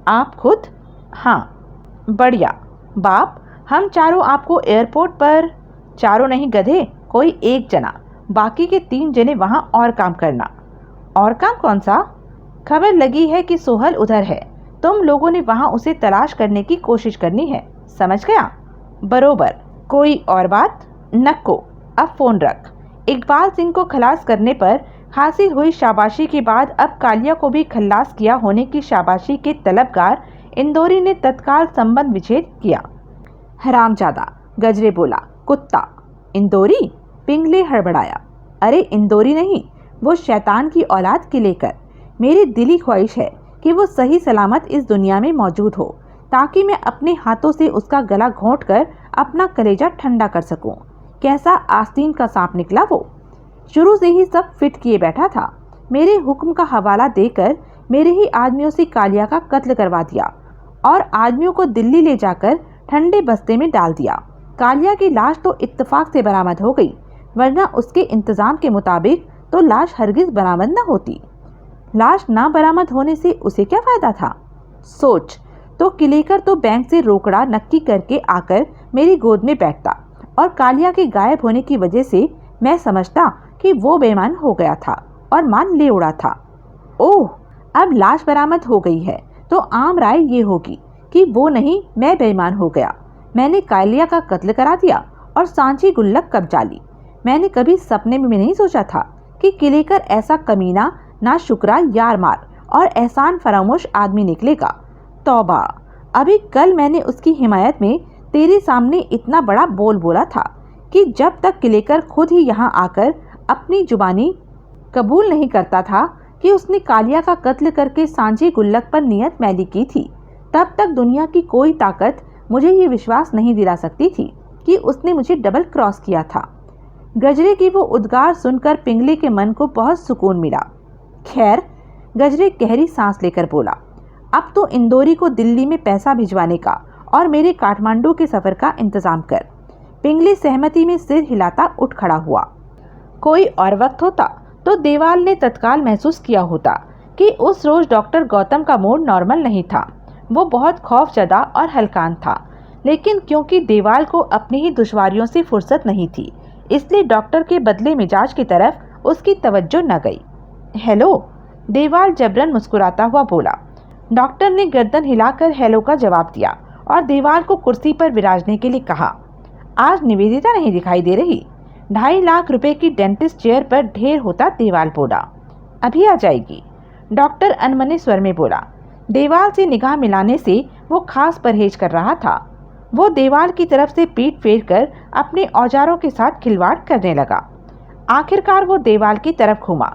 आप खुद? हाँ। बढ़िया बाप। हम चारों आपको एयरपोर्ट पर, चारों नहीं गधे, कोई एक जना, बाकी के 3 जने वहां और काम करना। और काम कौन सा? खबर लगी है कि सोहल उधर है। तुम लोगों ने वहां उसे तलाश करने की कोशिश करनी है, समझ गया? बरोबर। कोई और बात? नक्को। अब फोन रख। इकबाल सिंह को खलास करने पर हासिल हुई शाबाशी के बाद अब कालिया को भी खल्लास किया होने की शाबाशी के तलबगार इंदौरी ने तत्काल संबंध विच्छेद किया। हरामजादा, गजरे बोला। कुत्ता। इंदौरी? पिंगले हड़बड़ाया। अरे इंदौरी नहीं, वो शैतान की औलाद किलेकर। मेरी दिली ख्वाहिश है कि वो सही सलामत इस दुनिया में मौजूद हो, ताकि मैं अपने हाथों से उसका गला घोंट कर अपना कलेजा ठंडा कर सकूं। कैसा आस्तीन का सांप निकला वो। शुरू से ही सब फिट किए बैठा था। मेरे हुक्म का हवाला देकर मेरे ही आदमियों से कालिया का कत्ल करवा दिया और आदमियों को दिल्ली ले जाकर ठंडे बस्ते में डाल दिया। कालिया की लाश तो इत्तेफाक से बरामद हो गई, वरना उसके इंतजाम के मुताबिक तो लाश हरगिज बरामद न होती। लाश ना बरामद होने से उसे क्या फायदा था? सोच तो किलेकर तो बैंक से रोकड़ा नक्की करके आकर मेरी गोद में बैठता और कालिया के गायब होने की वजह से मैं समझता कि वो बेईमान हो गया था और मान ले उड़ा था। ओह, अब लाश बरामद हो गई है तो आम राय ये होगी कि वो नहीं, मैं बेईमान हो गया। मैंने कालिया का कत्ल करा दिया और सांची गुल्लक कब्जा ली। मैंने कभी सपने में नहीं सोचा था कि किलेकर ऐसा कमीना, ना शुक्रा, यार मार और एहसान फरामोश आदमी निकलेगा। तौबा, अभी कल मैंने उसकी हिमायत में तेरे सामने इतना बड़ा बोल बोला था कि जब तक किलेकर खुद ही यहाँ आकर अपनी जुबानी कबूल नहीं करता था कि उसने कालिया का कत्ल करके सांझी गुल्लक पर नियत मैली की थी, तब तक दुनिया की कोई ताकत मुझे ये विश्वास नहीं दिला सकती थी कि उसने मुझे डबल क्रॉस किया था। गजरे की वो उद्गार सुनकर पिंगले के मन को बहुत सुकून मिला। खैर, गजरे गहरी सांस लेकर बोला, अब तो इंदौरी को दिल्ली में पैसा भिजवाने का और मेरे काठमांडू के सफर का इंतजाम कर। पिंगले सहमति में सिर हिलाता उठ खड़ा हुआ। कोई और वक्त होता तो देवाल ने तत्काल महसूस किया होता कि उस रोज डॉक्टर गौतम का मूड नॉर्मल नहीं था। वो बहुत खौफजदा और हलकान था, लेकिन क्योंकि देवाल को अपनी ही दुश्वारियों से फुर्सत नहीं थी, इसलिए डॉक्टर के बदले मिजाज की तरफ उसकी तवज्जो न गई। हेलो, देवाल जबरन मुस्कुराता हुआ बोला। डॉक्टर ने गर्दन हिलाकर हेलो का जवाब दिया और देवाल को कुर्सी पर विराजने के लिए कहा। आज निवेदिता नहीं दिखाई दे रही। 2.5 लाख रुपए की डेंटिस्ट चेयर पर ढेर होता देवाल बोला। अभी आ जाएगी, डॉक्टर अनमने स्वर में बोला। देवाल से निगाह मिलाने से वो खास परहेज कर रहा था। वो देवाल की तरफ से पीठ फेर कर अपने औजारों के साथ खिलवाड़ करने लगा। आखिरकार वो देवाल की तरफ घूमा।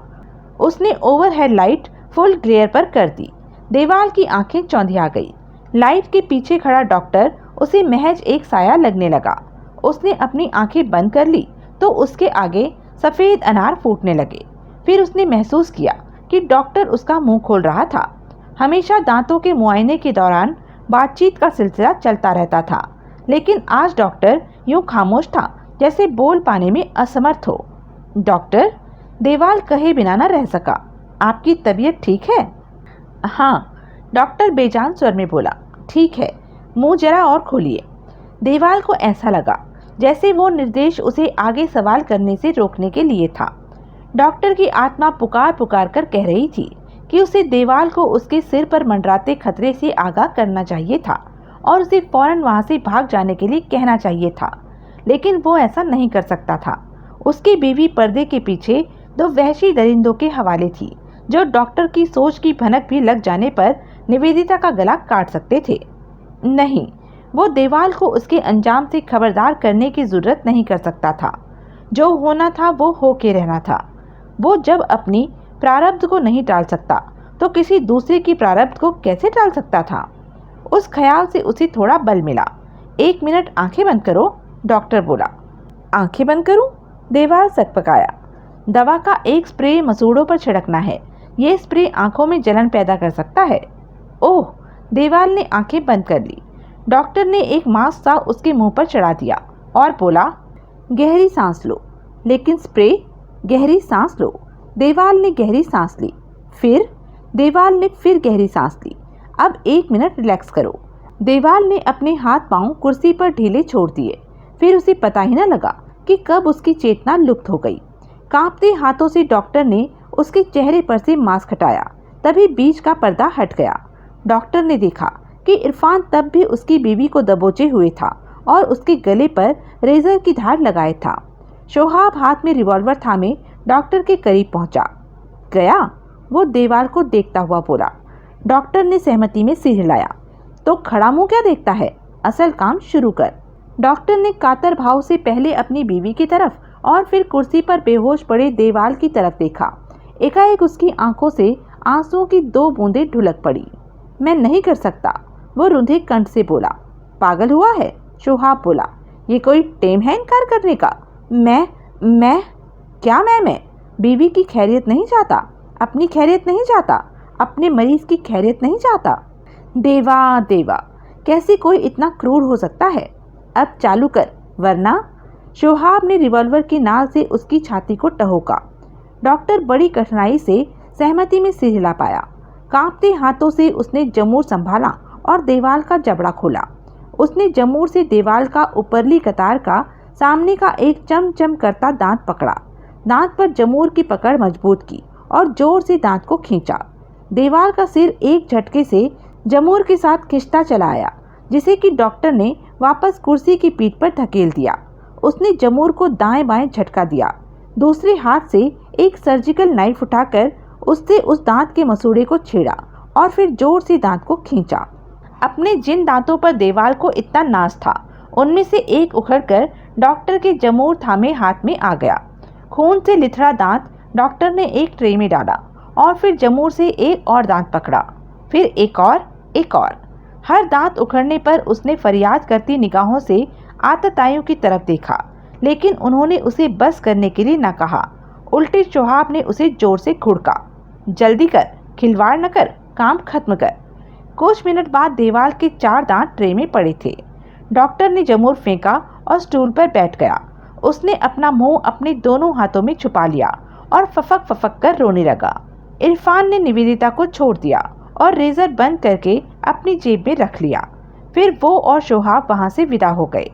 उसने ओवरहेड लाइट फुल ग्लेयर पर कर दी। देवाल की आंखें चौंधिया गई। लाइट के पीछे खड़ा डॉक्टर उसे महज एक साया लगने लगा। उसने अपनी आंखें बंद कर ली तो उसके आगे सफ़ेद अनार फूटने लगे। फिर उसने महसूस किया कि डॉक्टर उसका मुंह खोल रहा था। हमेशा दांतों के मुआयने के दौरान बातचीत का सिलसिला चलता रहता था, लेकिन आज डॉक्टर यूं खामोश था जैसे बोल पाने में असमर्थ हो। डॉक्टर, देवाल कहे बिना न रह सका। आपकी तबीयत ठीक है? हाँ, डॉक्टर बेजान स्वर में बोला। ठीक है, मुंह जरा और खोलिए। देवाल को ऐसा लगा जैसे वो निर्देश उसे आगे सवाल करने से रोकने के लिए था। डॉक्टर की आत्मा पुकार पुकार कर कह रही थी कि उसे देवाल को उसके सिर पर मंडराते खतरे से आगाह करना चाहिए था और उसे फौरन वहां से भाग जाने के लिए कहना चाहिए था, लेकिन वो ऐसा नहीं कर सकता था। उसकी बीवी पर्दे के पीछे 2 वहशी दरिंदों के हवाले थी, जो डॉक्टर की सोच की भनक भी लग जाने पर निवेदिता का गला काट सकते थे। नहीं, वो देवाल को उसके अंजाम से खबरदार करने की जरूरत नहीं कर सकता था। जो होना था वो होके रहना था। वो जब अपनी प्रारब्ध को नहीं टाल सकता तो किसी दूसरे की प्रारब्ध को कैसे टाल सकता था? उस ख्याल से उसे थोड़ा बल मिला। 1 मिनट आंखें बंद करो, डॉक्टर बोला। आंखें बंद करूं? देवाल सकपकाया। दवा का एक स्प्रे मसूड़ों पर छिड़कना है। ये स्प्रे आंखों में जलन पैदा कर सकता है। ओह, देवाल ने आंखें बंद कर ली। डॉक्टर ने एक मास्क सा उसके मुंह पर चढ़ा दिया और बोला, गहरी सांस लो। लेकिन स्प्रे? गहरी सांस लो। देवाल ने गहरी सांस ली। फिर देवाल ने फिर गहरी सांस ली। अब 1 मिनट रिलैक्स करो। देवाल ने अपने हाथ पांव कुर्सी पर ढीले छोड़ दिए। फिर उसे पता ही न लगा कि कब उसकी चेतना लुप्त हो गई। कांपते हाथों से डॉक्टर ने उसके चेहरे पर से मास्क हटाया। तभी बीच का पर्दा हट गया। डॉक्टर ने देखा कि इरफान तब भी उसकी बीवी को दबोचे हुए था और उसके गले पर रेजर की धार लगाए था। शोहाब हाथ में रिवॉल्वर थामे डॉक्टर के करीब पहुंचा। गया? वो देवाल को देखता हुआ बोला। डॉक्टर ने सहमति में सिर हिलाया। तो खड़ा मुंह क्या देखता है, असल काम शुरू कर। डॉक्टर ने कातर भाव से पहले अपनी बीवी की तरफ और फिर कुर्सी पर बेहोश पड़े देवाल की तरफ देखा। एकाएक उसकी आंखों से आंसुओं की 2 बूंदें ढुलक पड़ी। मैं नहीं कर सकता, वो रुंधे कंठ से बोला। पागल हुआ है? शोहाब बोला। ये कोई टेम है इनकार करने का? मैं क्या? मैं बीवी की खैरियत नहीं चाहता, अपनी खैरियत नहीं चाहता, अपने मरीज की खैरियत नहीं चाहता। देवा, कैसे कोई इतना क्रूर हो सकता है? अब चालू कर, वरना। शोहाब ने रिवॉल्वर की नाल से उसकी छाती को टहोका। डॉक्टर बड़ी कठिनाई से सहमति में सिर हिला पाया। कांपते हाथों से उसने जमूर संभाला और देवाल का जबड़ा खोला। उसने जमूर से देवाल का ऊपरली कतार का सामने का एक चमचम करता दांत पकड़ा। दांत पर जमूर की पकड़ मजबूत की और जोर से दांत को खींचा। देवाल का सिर एक झटके से जमूर के साथ खिंचता चला आया, जिसे कि डॉक्टर ने वापस कुर्सी की पीठ पर धकेल दिया। उसने जमूर को दाएं बाएं झटका दिया। दूसरे हाथ से एक सर्जिकल नाइफ उठाकर उससे उस दांत के मसूड़े को छेड़ा और फिर जोर से दांत को खींचा। अपने जिन दांतों पर देवाल को इतना नाज था, उनमें से एक उखड़कर डॉक्टर के जमूर थामे हाथ में आ गया। खून से लिथड़ा दांत डॉक्टर ने एक ट्रे में डाला और फिर जमूर से एक और दांत पकड़ा, फिर एक और। हर दांत उखड़ने पर उसने फरियाद करती निगाहों से आतताइयों की तरफ देखा, लेकिन उन्होंने उसे बस करने के लिए न कहा। उल्टे चौहाब ने उसे जोर से घुड़का, जल्दी कर, खिलवाड़ न कर, काम खत्म कर। कुछ मिनट बाद देवाल के 4 दांत ट्रे में पड़े थे। डॉक्टर ने जमूर फेंका और स्टूल पर बैठ गया। उसने अपना मुंह अपने दोनों हाथों में छुपा लिया और फफक फफक कर रोने लगा। इरफान ने निवेदिता को छोड़ दिया और रेजर बंद करके अपनी जेब में रख लिया। फिर वो और शोहाब वहां से विदा हो गए।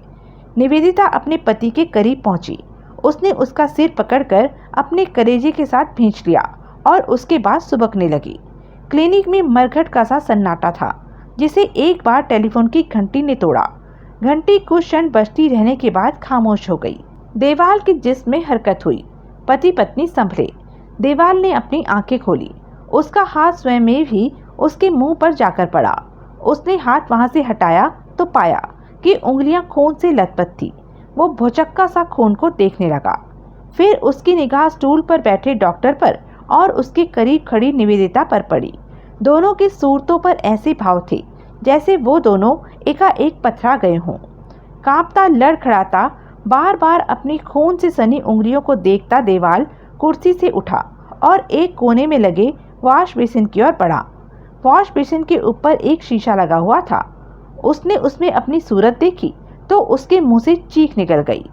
निवेदिता अपने पति के करीब पहुंची। उसने उसका सिर पकड़कर अपने कलेजे के साथ भींच लिया और उसके बाद सुबकने लगी। क्लिनिक में मरघट का सा सन्नाटा था, जिसे एक बार टेलीफोन की घंटी ने तोड़ा। घंटी कुछ क्षण बजती रहने के बाद खामोश हो गई। देवाल के जिस्म में हरकत हुई। पति पत्नी संभले। देवाल ने अपनी आंखें खोली। उसका हाथ स्वयं में भी उसके मुंह पर जाकर पड़ा। उसने हाथ वहां से हटाया तो पाया कि उंगलियां खून से लथपथ थी। वो भौचक्का सा खून को देखने लगा। फिर उसकी निगाह स्टूल पर बैठे डॉक्टर पर और उसके करीब खड़ी निवेदिता पर पड़ी। दोनों की सूरतों पर ऐसे भाव थे जैसे वो दोनों एकाएक पथरा गए हों। कांपता लड़खड़ाता बार बार अपनी खून से सनी उंगलियों को देखता देवाल कुर्सी से उठा और एक कोने में लगे वॉश बेसिन की ओर बढ़ा। वॉश बेसिन के ऊपर एक शीशा लगा हुआ था। उसने उसमें अपनी सूरत देखी तो उसके मुंह से चीख निकल गई।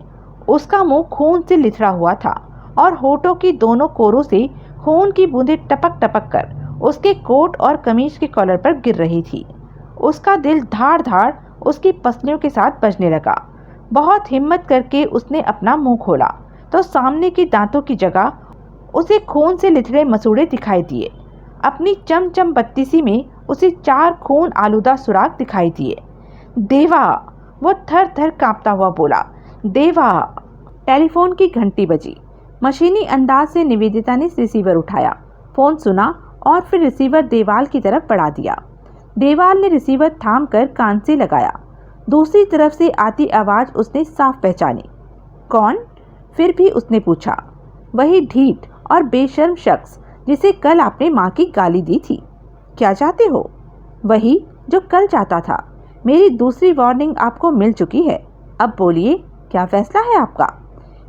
उसका मुंह खून से लिथड़ा हुआ था और होठों की दोनों कोरों से खून की बूंदें टपक टपक कर उसके कोट और कमीज के कॉलर पर गिर रही थी। उसका दिल धाड़ धाड़ उसकी पसलियों के साथ बजने लगा। बहुत हिम्मत करके उसने अपना मुंह खोला तो सामने के दांतों की जगह उसे खून से लिथड़े मसूड़े दिखाई दिए। अपनी चमचम बत्तीसी में उसे 4 खून आलूदा सुराख दिखाई दिए। देवा, वो थर थर कांपता हुआ बोला, देवा। टेलीफोन की घंटी बजी। मशीनी अंदाज से निवेदिता ने रिसीवर उठाया, फोन सुना और फिर रिसीवर देवाल की तरफ बढ़ा दिया। देवाल ने रिसीवर थाम कर कान से लगाया। दूसरी तरफ से आती आवाज उसने साफ पहचानी। कौन? फिर भी उसने पूछा। वही ढीठ और बेशर्म शख्स जिसे कल आपने माँ की गाली दी थी। क्या चाहते हो? वही जो कल चाहता था। मेरी दूसरी वार्निंग आपको मिल चुकी है। अब बोलिए, क्या फैसला है आपका?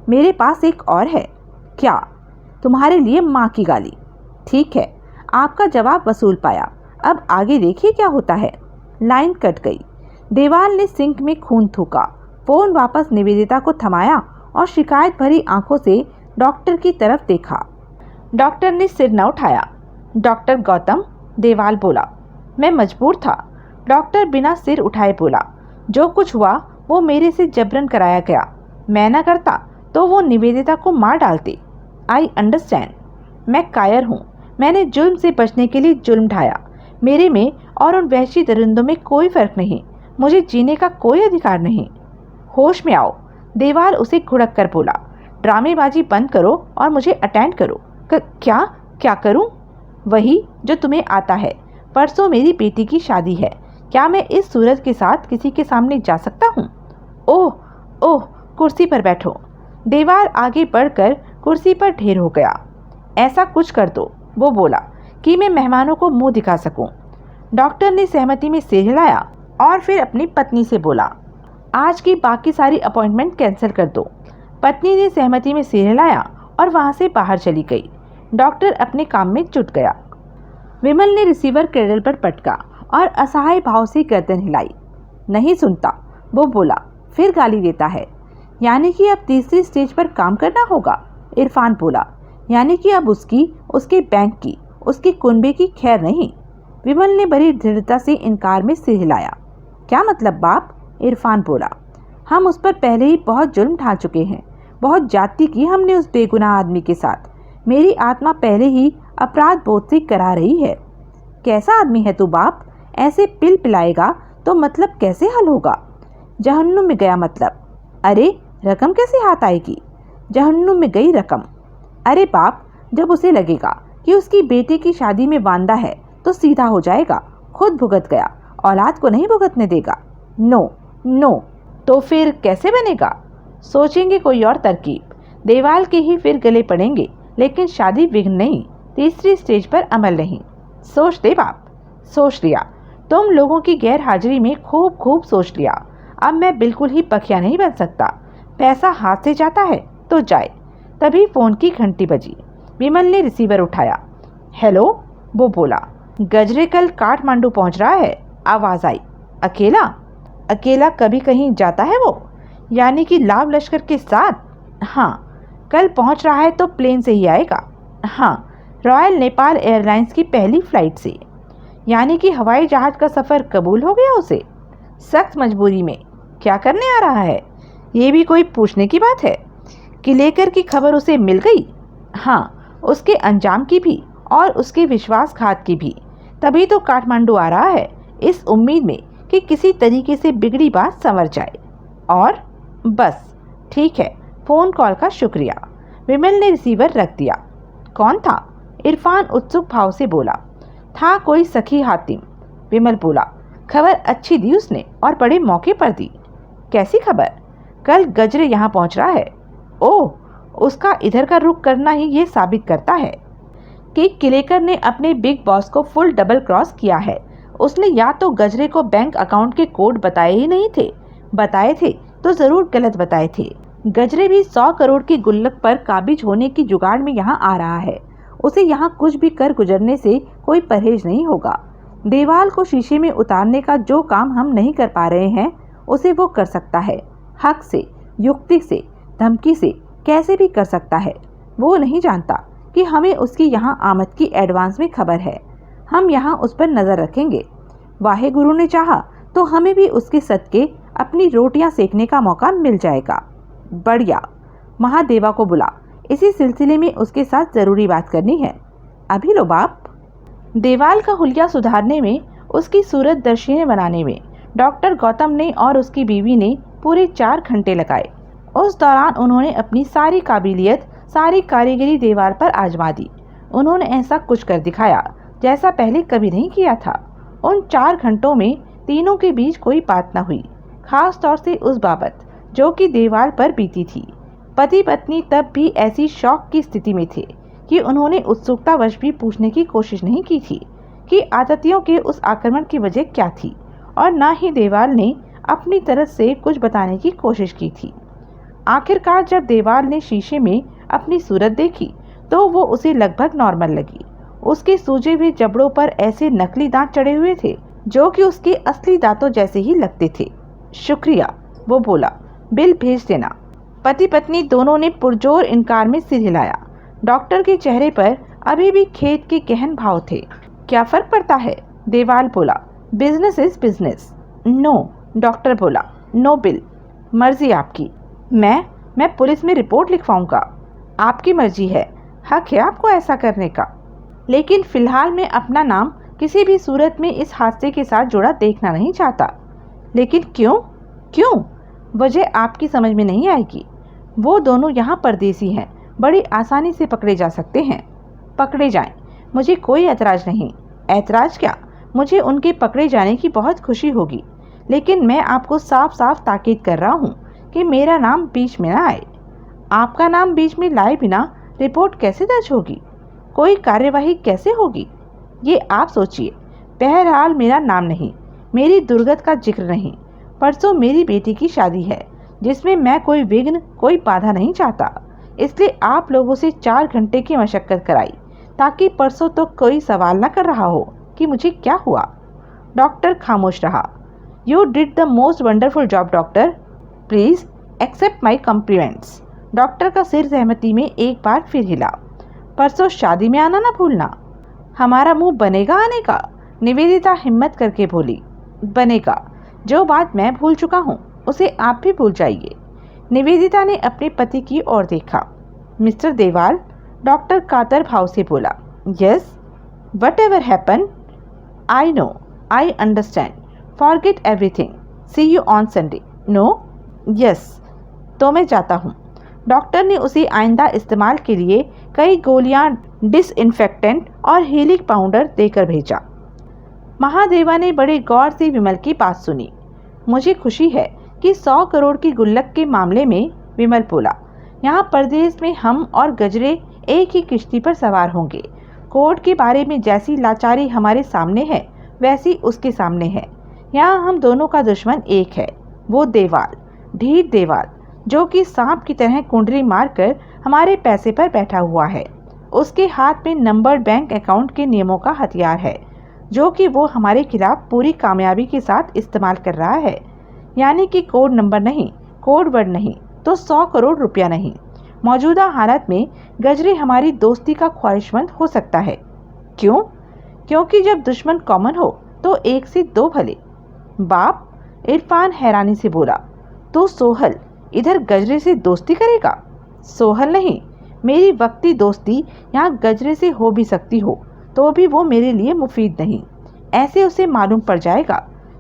मेरे पास एक और है। क्या? तुम्हारे लिए माँ की गाली। ठीक है, आपका जवाब वसूल पाया। अब आगे देखिए क्या होता है। लाइन कट गई। देवाल ने सिंक में खून थूका, फोन वापस निवेदिता को थमाया और शिकायत भरी आंखों से डॉक्टर की तरफ देखा। डॉक्टर ने सिर न उठाया। डॉक्टर गौतम, देवाल बोला। मैं मजबूर था। डॉक्टर बिना सिर उठाए बोला। जो कुछ हुआ वो मेरे से जबरन कराया गया। मैं न करता तो वो निवेदिता को मार डालते। I understand. मैं कायर हूँ। मैंने जुल्म से बचने के लिए जुल्म ढाया। मेरे में और उन वहशी दरिंदों में कोई फर्क नहीं। मुझे जीने का कोई अधिकार नहीं। होश में आओ, देवाल उसे घुड़क कर बोला। ड्रामेबाजी बंद करो और मुझे अटेंड करो। क्या करूं? वही जो तुम्हें आता है। परसों मेरी बेटी की शादी है। क्या मैं इस सूरत के साथ किसी के सामने जा सकता हूं? ओह, कुर्सी पर बैठो। देवाल आगे बढ़कर कुर्सी पर ढेर हो गया। ऐसा कुछ कर दो, वो बोला, कि मैं मेहमानों को मुंह दिखा सकूं। डॉक्टर ने सहमति में सिर हिलाया और फिर अपनी पत्नी से बोला, आज की बाकी सारी अपॉइंटमेंट कैंसिल कर दो। पत्नी ने सहमति में सिर हिलाया और वहां से बाहर चली गई। डॉक्टर अपने काम में जुट गया। विमल ने रिसीवर क्रेडल पर पटका और असहाय भाव से गर्दन हिलाई। नहीं सुनता, वो बोला, फिर गाली देता है। यानी कि अब तीसरी स्टेज पर काम करना होगा, इरफान बोला। यानी कि अब उसके बैंक की, उसके कुनबे की खैर नहीं। विमल ने बड़ी दृढ़ता से इनकार में सिर हिलाया। क्या मतलब बाप? इरफान बोला। हम उस पर पहले ही बहुत जुल्म ढा चुके हैं। बहुत जाति की हमने उस बेगुनाह आदमी के साथ। मेरी आत्मा पहले ही अपराध बोध से करा रही है। कैसा आदमी है तू बाप? ऐसे पिल पिलाएगा तो मतलब कैसे हल होगा? जहन्नुम में गया मतलब? अरे रकम कैसे हाथ आएगी? जहन्नुम में गई रकम। अरे बाप, जब उसे लगेगा कि उसकी बेटे की शादी में वांदा है तो सीधा हो जाएगा। खुद भुगत गया औलाद को नहीं भुगतने देगा। No no. तो फिर कैसे बनेगा? सोचेंगे कोई और तरकीब। देवाल के ही फिर गले पड़ेंगे, लेकिन शादी विघ्न नहीं, तीसरी स्टेज पर अमल नहीं। सोच दे बाप। सोच लिया। तुम लोगों की गैर हाजिरी में खूब खूब सोच लिया। अब मैं बिल्कुल ही पखिया नहीं बन सकता। पैसा हाथ से जाता है तो जाए। तभी फोन की घंटी बजी। विमल ने रिसीवर उठाया। हेलो, वो बोला। गजरे कल काठमांडू पहुंच रहा है, आवाज आई। अकेला? अकेला कभी कहीं जाता है वो? यानी कि लाव लश्कर के साथ? हाँ, कल पहुंच रहा है तो प्लेन से ही आएगा। हाँ, रॉयल नेपाल एयरलाइंस की पहली फ्लाइट से। यानी कि हवाई जहाज का सफ़र कबूल हो गया उसे? सख्त मजबूरी में। क्या करने आ रहा है? ये भी कोई पूछने की बात है? किलेकर की खबर उसे मिल गई? हाँ, उसके अंजाम की भी और उसके विश्वासघात की भी। तभी तो काठमांडू आ रहा है, इस उम्मीद में कि किसी तरीके से बिगड़ी बात संवर जाए। और बस ठीक है, फ़ोन कॉल का शुक्रिया। विमल ने रिसीवर रख दिया। कौन था? इरफान उत्सुक भाव से बोला। था कोई सखी हातिम। विमल बोला। खबर अच्छी दी उसने और बड़े मौके पर दी। कैसी खबर? कल गजरे यहाँ पहुँच रहा है। ओह, उसका इधर का रुख करना ही ये साबित करता है कि किलेकर ने अपने बिग बॉस को फुल डबल क्रॉस किया है। उसने या तो गजरे को बैंक अकाउंट के कोड बताए ही नहीं थे, बताए थे तो जरूर गलत बताए थे। गजरे भी 100 करोड़ की गुल्लक पर काबिज होने की जुगाड़ में यहाँ आ रहा है। उसे यहाँ कुछ भी कर गुजरने से कोई परहेज नहीं होगा। दीवाल को शीशे में उतारने का जो काम हम नहीं कर पा रहे हैं, उसे वो कर सकता है। हक से, युक्ति से, धमकी से, कैसे भी कर सकता है। वो नहीं जानता कि हमें उसकी यहाँ आमद की एडवांस में खबर है। हम यहाँ उस पर नज़र रखेंगे। वाहे गुरु ने चाहा तो हमें भी उसके सदके अपनी रोटियां सेकने का मौका मिल जाएगा। बढ़िया, महादेवा को बुला। इसी सिलसिले में उसके साथ ज़रूरी बात करनी है। अभी लो बाप। देवाल का हुलिया सुधारने में, उसकी सूरत दर्शनीय बनाने में डॉक्टर गौतम ने और उसकी बीवी ने पूरे 4 घंटे लगाए। उस दौरान उन्होंने अपनी सारी काबिलियत, सारी कारीगरी देवाल पर आजमा दी। उन्होंने ऐसा कुछ कर दिखाया जैसा पहले कभी नहीं किया था। उन 4 घंटों में तीनों के बीच कोई बात न हुई, खास तौर से उस बाबत जो कि देवाल पर बीती थी। पति पत्नी तब भी ऐसी शौक की स्थिति में थे कि उन्होंने उत्सुकतावश भी पूछने की कोशिश नहीं की थी कि आततियों के उस आक्रमण की वजह क्या थी, और न ही देवाल ने अपनी तरफ से कुछ बताने की कोशिश की थी। आखिरकार जब देवाल ने शीशे में अपनी सूरत देखी तो वो उसे लगभग नॉर्मल लगी। उसके सूजे हुए जबड़ों पर ऐसे नकली दांत चढ़े हुए थे जो कि उसके असली दांतों जैसे ही लगते थे। शुक्रिया, वो बोला। बिल भेज देना। पति पत्नी दोनों ने पुरजोर इनकार में सिर हिलाया। डॉक्टर के चेहरे पर अभी भी खेद के गहन भाव थे। क्या फर्क पड़ता है? देवाल बोला। Business is business. No, doctor बोला। No bill. मर्जी आपकी। मैं पुलिस में रिपोर्ट लिखवाऊंगा। आपकी मर्जी है, हक है आपको ऐसा करने का। लेकिन फिलहाल मैं अपना नाम किसी भी सूरत में इस हादसे के साथ जुड़ा देखना नहीं चाहता। लेकिन क्यों? क्यों? वजह आपकी समझ में नहीं आएगी। वो दोनों यहाँ परदेसी हैं, बड़ी आसानी से पकड़े जा सकते हैं। पकड़े जाएं, मुझे कोई ऐतराज़ नहीं। ऐतराज़ क्या, मुझे उनके पकड़े जाने की बहुत खुशी होगी। लेकिन मैं आपको साफ साफ ताकीद कर रहा हूँ कि मेरा नाम बीच में ना आए। आपका नाम बीच में लाए बिना रिपोर्ट कैसे दर्ज होगी? कोई कार्यवाही कैसे होगी? ये आप सोचिए। बहरहाल मेरा नाम नहीं, मेरी दुर्गत का जिक्र नहीं। परसों मेरी बेटी की शादी है जिसमें मैं कोई विघ्न, कोई बाधा नहीं चाहता। इसलिए आप लोगों से 4 घंटे की मशक्कत कराई ताकि परसों तो कोई सवाल न कर रहा हो कि मुझे क्या हुआ। डॉक्टर खामोश रहा। You did the most wonderful job doctor. Please accept my compliments. डॉक्टर का सिर सहमति में एक बार फिर हिला। परसों शादी में आना ना भूलना। हमारा मुंह बनेगा आने का? निवेदिता हिम्मत करके बोली। बनेगा। जो बात मैं भूल चुका हूँ उसे आप भी भूल जाइए। निवेदिता ने अपने पति की ओर देखा। मिस्टर देवाल, डॉक्टर कातर भाव से बोला। Yes, whatever happen, I know, I understand, forget everything, see you on Sunday. No, yes, तो मैं जाता हूँ। डॉक्टर ने उसे आइंदा इस्तेमाल के लिए कई गोलियां डिसइंफेक्टेंट और हीलिंग पाउडर देकर भेजा। महादेवा ने बड़े गौर से विमल की बात सुनी। मुझे खुशी है कि 100 करोड़ की गुल्लक के मामले में, विमल बोला, यहाँ परदेश में हम और गजरे एक ही किश्ती पर सवार होंगे। कोर्ट के बारे में जैसी लाचारी हमारे सामने है वैसी उसके सामने है। यहाँ हम दोनों का दुश्मन एक है, वो देवाल, ढीठ देवाल, जो कि सांप की तरह कुंडली मारकर हमारे पैसे पर बैठा हुआ है। उसके हाथ में नंबर्ड बैंक अकाउंट के नियमों का हथियार है, जो कि वो हमारे खिलाफ पूरी कामयाबी के साथ इस्तेमाल कर रहा है। यानी कि कोड नंबर नहीं, कोड वर्ड नहीं, तो 100 करोड़ रुपया नहीं। मौजूदा हालत में गजरे हमारी दोस्ती का ख्वाहिशमंद हो सकता है। क्यों? क्योंकि जब दुश्मन कॉमन हो तो एक से दो भले। बाप, इरफान हैरानी से बोला, तो सोहल इधर गजरे से दोस्ती करेगा? सोहल नहीं, मेरी वक्ती दोस्ती यहाँ गजरे से हो भी सकती हो तो भी वो मेरे लिए मुफीद नहीं। ऐसे उसे मालूम पड़ जाएगा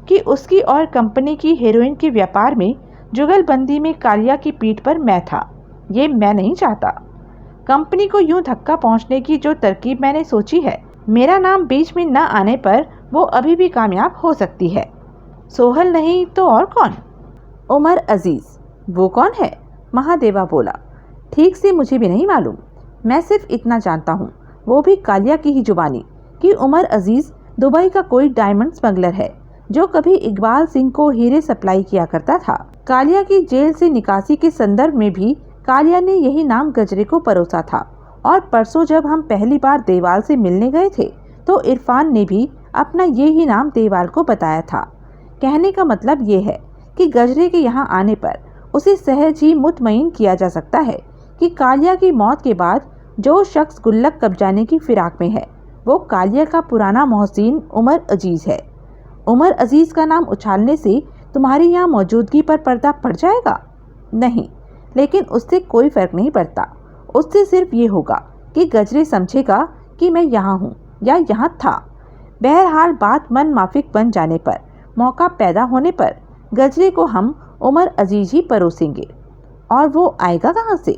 कि उसकी और कंपनी की हेरोइन के व्यापार में जुगलबंदी में कालिया की पीठ पर मैं था। ये मैं नहीं चाहता। कंपनी को यूं धक्का पहुंचने की जो तरकीब मैंने सोची है, मेरा नाम बीच में न आने पर वो अभी भी कामयाब हो सकती है। सोहल नहीं तो और कौन? उमर अजीज। वो कौन है? महादेवा बोला, ठीक से मुझे भी नहीं मालूम। मैं सिर्फ इतना जानता हूँ, वो भी कालिया की ही जुबानी, कि उमर अजीज दुबई का कोई डायमंड स्मगलर है जो कभी इकबाल सिंह को हीरे सप्लाई किया करता था। कालिया की जेल से निकासी के संदर्भ में भी कालिया ने यही नाम गजरे को परोसा था। और परसों जब हम पहली बार देवाल से मिलने गए थे तो इरफान ने भी अपना यही नाम देवाल को बताया था। कहने का मतलब ये है कि गजरे के यहाँ आने पर उसे सहज ही मुतमईन किया जा सकता है कि कालिया की मौत के बाद जो शख्स गुल्लक कब्जाने की फिराक में है वो कालिया का पुराना मोहसिन उमर अजीज है। उमर अजीज का नाम उछालने से तुम्हारी यहाँ मौजूदगी पर पर्दा पड़ जाएगा? नहीं, लेकिन उससे कोई फर्क नहीं पड़ता। उससे सिर्फ ये होगा कि गजरे समझेगा कि मैं यहाँ हूँ या यहाँ था। बहरहाल बात मन माफिक बन जाने पर, मौका पैदा होने पर गजरे को हम उमर अजीज ही परोसेंगे। और वो आएगा कहाँ से?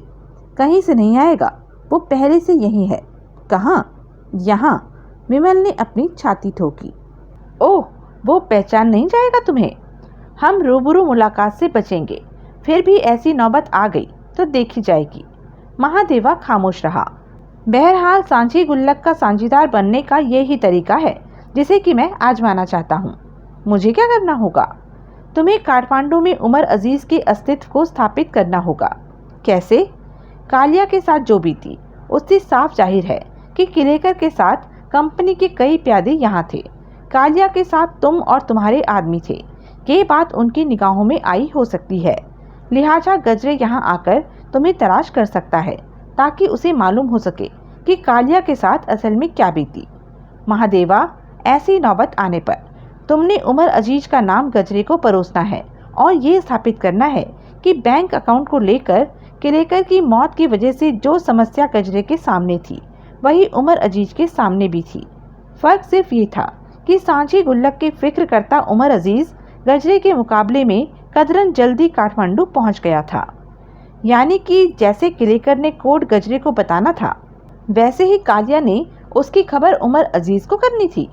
कहीं से नहीं आएगा, वो पहले से यही है। कहाँ? यहाँ। विमल ने अपनी छाती ठोकी। ओह, वो पहचान नहीं जाएगा तुम्हें? हम रूबरू मुलाकात से बचेंगे, फिर भी ऐसी नौबत आ गई तो देखी जाएगी। महादेवा खामोश रहा। बहरहाल सांझी गुल्लक का साझीदार बनने का यही तरीका है जिसे कि मैं आजमाना चाहता हूँ। मुझे क्या करना होगा? तुम्हें काठमांडू में उमर अजीज के अस्तित्व को स्थापित करना होगा। कैसे? कालिया के साथ जो बीती उससे साफ जाहिर है कि किलेकर के साथ कंपनी के कई प्यादे यहाँ थे। कालिया के साथ तुम और तुम्हारे आदमी थे। ये बात उनकी निगाहों में आई हो सकती है, लिहाजा गजरे यहाँ आकर तुम्हें तलाश कर सकता है ताकि उसे मालूम हो सके कि कालिया के साथ असल में क्या बीती। महादेवा, ऐसी नौबत आने पर तुमने उमर अजीज का नाम गजरे को परोसना है और ये स्थापित करना है कि बैंक अकाउंट को लेकर किलेकर की मौत की वजह से जो समस्या गजरे के सामने थी वही उमर अजीज के सामने भी थी। फर्क सिर्फ ये था कि सांझी गुल्लक के फिक्र करता उमर अजीज गजरे के मुकाबले में कदरन जल्दी काठमांडू पहुंच गया था। यानी कि जैसे किलेकर ने कोड गजरे को बताना था वैसे ही कालिया ने उसकी खबर उमर अजीज को करनी थी।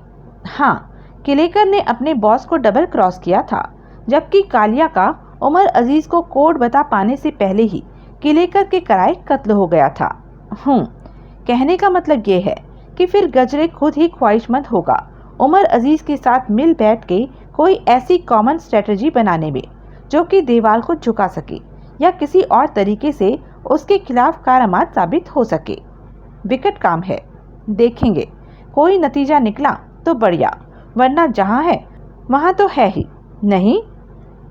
हाँ, किलेकर ने अपने बॉस को डबल क्रॉस किया था, जबकि कालिया का उमर अजीज को कोड बता पाने से पहले ही किलेकर के कराए कत्ल हो गया था। कहने का मतलब ये है कि फिर गजरे खुद ही ख्वाहिशमंद होगा उमर अजीज के साथ मिल बैठ के कोई ऐसी कॉमन स्ट्रेटजी बनाने में जो कि देवाल को झुका सके या किसी और तरीके से उसके खिलाफ कारआमद साबित हो सके। विकट काम है, देखेंगे। कोई नतीजा निकला तो बढ़िया, वरना जहाँ है वहाँ तो है ही नहीं।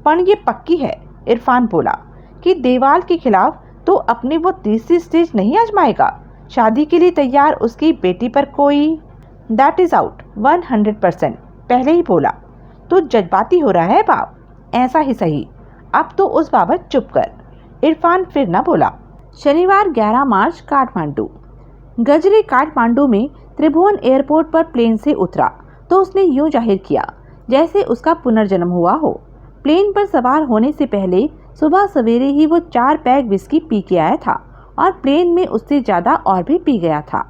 पर ये पक्की है, इरफान बोला, कि देवाल के खिलाफ तो अपने वो तीसरी स्टेज नहीं आजमाएगा। शादी के लिए तैयार उसकी बेटी पर कोई? That is out 100%। पहले ही बोला। तो जज्बाती हो रहा है बाप। ऐसा ही सही, अब तो उस बाबत चुप कर। इरफान फिर न बोला। शनिवार 11 मार्च काठमांडू। गजरे काठमांडू में त्रिभुवन एयरपोर्ट पर प्लेन से उतरा तो उसने यूं जाहिर किया जैसे उसका पुनर्जन्म हुआ हो। प्लेन पर सवार होने से पहले सुबह सवेरे ही वो 4 पैग विस्की पी के आया था और प्लेन में उससे ज़्यादा और भी पी गया था।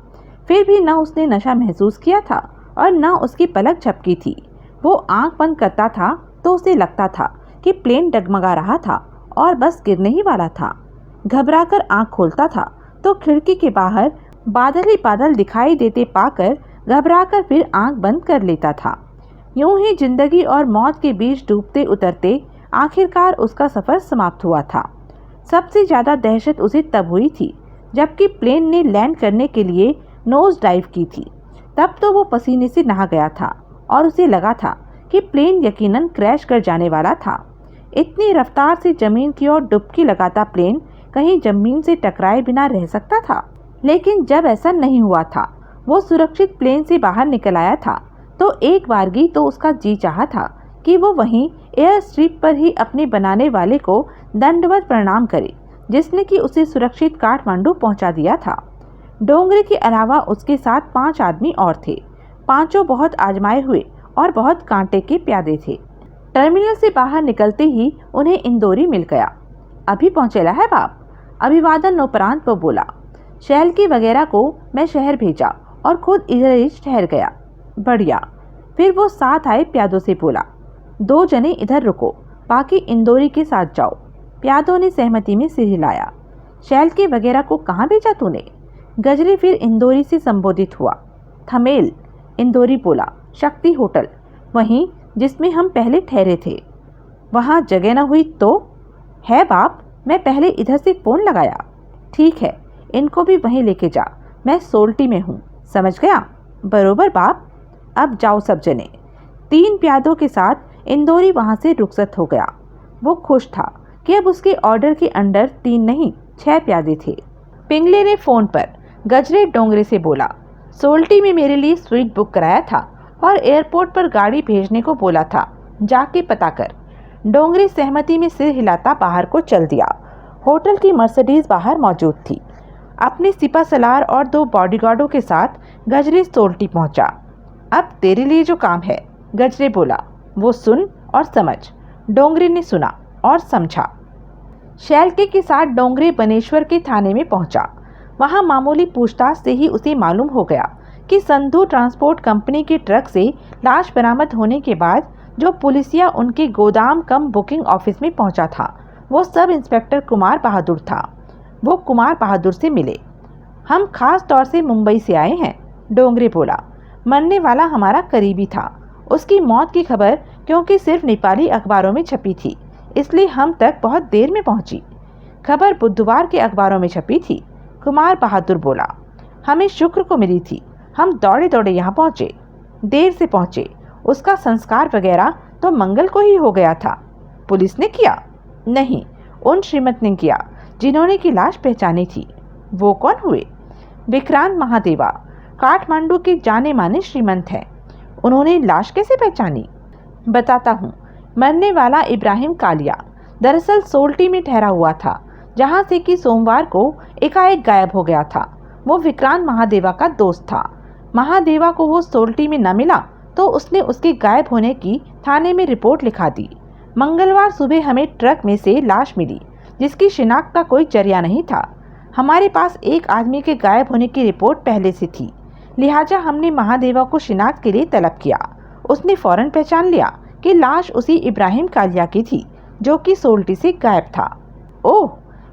फिर भी न उसने नशा महसूस किया था और न उसकी पलक झपकी थी। वो आंख बंद करता था तो उसे लगता था कि प्लेन डगमगा रहा था और बस गिरने ही वाला था। घबराकर आंख खोलता था तो खिड़की के बाहर बादल ही बादल दिखाई देते पाकर घबराकर फिर आंख बंद कर लेता था। यूं ही जिंदगी और मौत के बीच डूबते उतरते आखिरकार उसका सफर समाप्त हुआ था। सबसे ज्यादा दहशत उसे तब हुई थी जबकि प्लेन ने लैंड करने के लिए नोज डाइव की थी। तब तो वो पसीने से नहा गया था और उसे लगा था कि प्लेन यकीनन क्रैश कर जाने वाला था। इतनी रफ्तार से जमीन की ओर डुबकी लगाता प्लेन कहीं जमीन से टकराए बिना रह सकता था। लेकिन जब ऐसा नहीं हुआ था, वो सुरक्षित प्लेन से बाहर निकल आया था, तो एक बारगी तो उसका जी चाहा था कि वो वहीं एयर स्ट्रिप पर ही अपने बनाने वाले को दंडवत प्रणाम करे, जिसने कि उसे सुरक्षित काठमांडू पहुंचा दिया था। डोंगरे के अलावा उसके साथ 5 आदमी और थे। पांचों बहुत आजमाए हुए और बहुत कांटे के प्यादे थे। टर्मिनल से बाहर निकलते ही उन्हें इंदौरी मिल गया। अभी पहुंचेला है बाप, अभिवादन उपरांत वो बोला। शैलकी वगैरह को मैं शहर भेजा और खुद इधर ही ठहर गया। बढ़िया। फिर वो साथ आए प्यादों से बोला, 2 जने इधर रुको, बाकी इंदौरी के साथ जाओ। प्यादों ने सहमति में सिर हिलाया। शैलकी वगैरह को कहाँ भेजा तूने? गजरे फिर इंदौरी से संबोधित हुआ। थमेल, इंदौरी बोला। शक्ति होटल, वहीं जिसमें हम पहले ठहरे थे। वहाँ जगह न हुई तो? है बाप, मैं पहले इधर से फोन लगाया। ठीक है, इनको भी वहीं लेके जा, मैं सोल्टी में हूँ, समझ गया? बरोबर बाप। अब जाओ सब जने। 3 प्यादों के साथ इंदौरी वहाँ से रुखसत हो गया। वो खुश था कि अब उसके ऑर्डर के अंडर 3 नहीं 6 प्यादे थे। पिंगले ने फोन पर गजरे डोंगरे से बोला, सोल्टी में मेरे लिए स्वीट बुक कराया था और एयरपोर्ट पर गाड़ी भेजने को बोला था, जाके पता कर। डोंगरे सहमति में सिर हिलाता बाहर को चल दिया। होटल की मर्सिडीज बाहर मौजूद थी। अपने सिपा सलार और 2 बॉडीगार्डों के साथ गजरे सोल्टी पहुंचा। अब तेरे लिए जो काम है, गजरे बोला, वो सुन और समझ। डोंगरे ने सुना और समझा। शैलके के साथ डोंगरे बनेश्वर के थाने में पहुंचा। वहां मामूली पूछताछ से ही उसे मालूम हो गया कि संधू ट्रांसपोर्ट कंपनी के ट्रक से लाश बरामद होने के बाद जो पुलिसिया उनके गोदाम कम बुकिंग ऑफिस में पहुंचा था, वो सब इंस्पेक्टर कुमार बहादुर था। वो कुमार बहादुर से मिले। हम खास तौर से मुंबई से आए हैं, डोंगरे बोला। मरने वाला हमारा करीबी था। उसकी मौत की खबर क्योंकि सिर्फ नेपाली अखबारों में छपी थी, इसलिए हम तक बहुत देर में पहुंची। खबर बुधवार के अखबारों में छपी थी, कुमार बहादुर बोला। हमें शुक्र को मिली थी। हम दौड़े दौड़े यहाँ पहुँचे, देर से पहुँचे। उसका संस्कार वगैरह तो मंगल को ही हो गया था। पुलिस ने किया? नहीं, उन श्रीमत ने किया जिन्होंने की लाश पहचानी थी। वो कौन हुए? विक्रांत महादेवा, काठमांडू के जाने माने श्रीमंत हैं। उन्होंने लाश कैसे पहचानी? बताता हूँ। मरने वाला इब्राहिम कालिया दरअसल सोल्टी में ठहरा हुआ था, जहाँ से कि सोमवार को एकाएक गायब हो गया था। वो विक्रांत महादेवा का दोस्त था। महादेवा को वो सोल्टी में न मिला तो उसने उसके गायब होने की थाने में रिपोर्ट लिखा दी। मंगलवार सुबह हमें ट्रक में से लाश मिली, जिसकी शिनाख्त का कोई जरिया नहीं था। हमारे पास एक आदमी के गायब होने की रिपोर्ट पहले से थी, लिहाजा हमने महादेवा को शिनाख्त के लिए तलब किया। उसने फौरन पहचान लिया कि लाश उसी इब्राहिम कालिया की थी, जो कि सोल्टी से गायब था। ओह,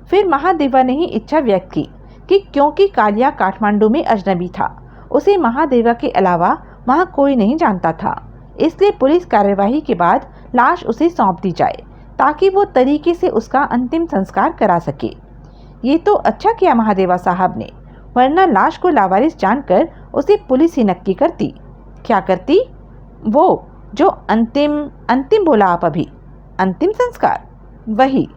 फिर महादेवा ने ही इच्छा व्यक्त की कि क्योंकि कालिया काठमांडू में अजनबी था, उसे महादेवा के अलावा वहाँ कोई नहीं जानता था, इसलिए पुलिस कार्यवाही के बाद लाश उसे सौंप दी जाए ताकि वो तरीके से उसका अंतिम संस्कार करा सके। ये तो अच्छा किया महादेवा साहब ने, वरना लाश को लावारिस जानकर उसे पुलिस ही नक्की करती। क्या करती? वो जो अंतिम बोला आप अभी, अंतिम संस्कार। वही।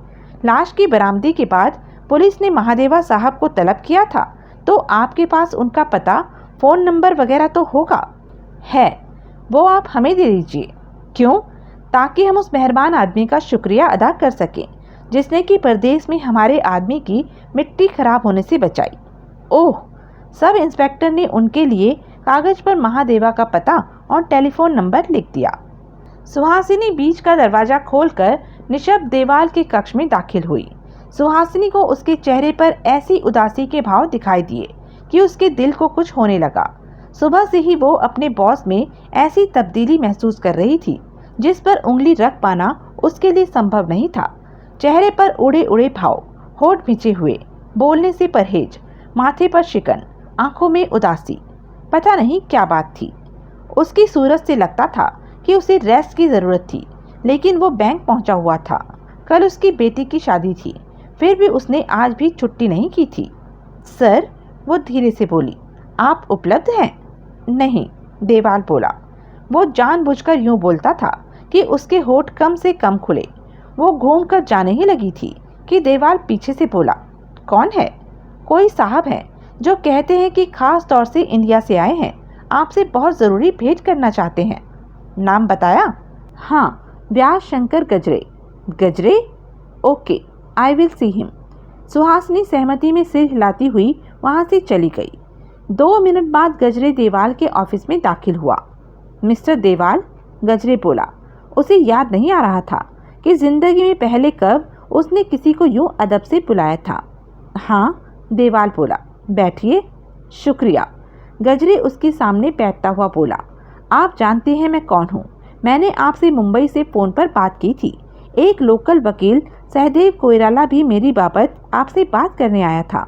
लाश की बरामदी के बाद पुलिस ने महादेवा साहब को तलब किया था, तो आपके पास उनका पता, फ़ोन नंबर वगैरह तो होगा? है, वो आप हमें दे दीजिए। क्यों? ताकि हम उस मेहरबान आदमी का शुक्रिया अदा कर सकें, जिसने कि परदेश में हमारे आदमी की मिट्टी खराब होने से बचाई। ओह, सब इंस्पेक्टर ने उनके लिए कागज पर महादेवा का पता और टेलीफोन नंबर लिख दिया। सुहासिनी बीच का दरवाजा खोलकर निशब्द देवाल के कक्ष में दाखिल हुई। सुहासिनी को उसके चेहरे पर ऐसी उदासी के भाव दिखाई दिए कि उसके दिल को कुछ होने लगा। सुबह से ही वो अपने बॉस में ऐसी तब्दीली महसूस कर रही थी जिस पर उंगली रख पाना उसके लिए संभव नहीं था। चेहरे पर उड़े उड़े भाव, होठ भिंचे हुए, बोलने से परहेज, माथे पर शिकन, आंखों में उदासी। पता नहीं क्या बात थी। उसकी सूरत से लगता था कि उसे रेस्ट की ज़रूरत थी, लेकिन वो बैंक पहुंचा हुआ था। कल उसकी बेटी की शादी थी, फिर भी उसने आज भी छुट्टी नहीं की थी। सर, वो धीरे से बोली, आप उपलब्ध हैं? नहीं, देवाल बोला। वो जानबूझकर यूं बोलता था कि उसके होठ कम से कम खुले। वो घूम कर जाने ही लगी थी कि देवाल पीछे से बोला, कौन है? कोई साहब हैं जो कहते हैं कि खास तौर से इंडिया से आए हैं, आपसे बहुत ज़रूरी भेंट करना चाहते हैं। नाम बताया? हाँ, व्यास शंकर गजरे। गजरे? Okay, I will see him. Suhasini सहमति में सिर हिलाती हुई वहाँ से चली गई। 2 मिनट बाद गजरे देवाल के ऑफिस में दाखिल हुआ। मिस्टर देवाल, गजरे बोला। उसे याद नहीं आ रहा था कि जिंदगी में पहले कब उसने किसी को यूं अदब से बुलाया था। हाँ, देवाल बोला, बैठिए। शुक्रिया। गजरे उसके सामने बैठता हुआ बोला, आप जानते हैं मैं कौन हूँ। मैंने आपसे मुंबई से फ़ोन पर बात की थी। एक लोकल वकील सहदेव कोइराला भी मेरी बाबत आपसे बात करने आया था।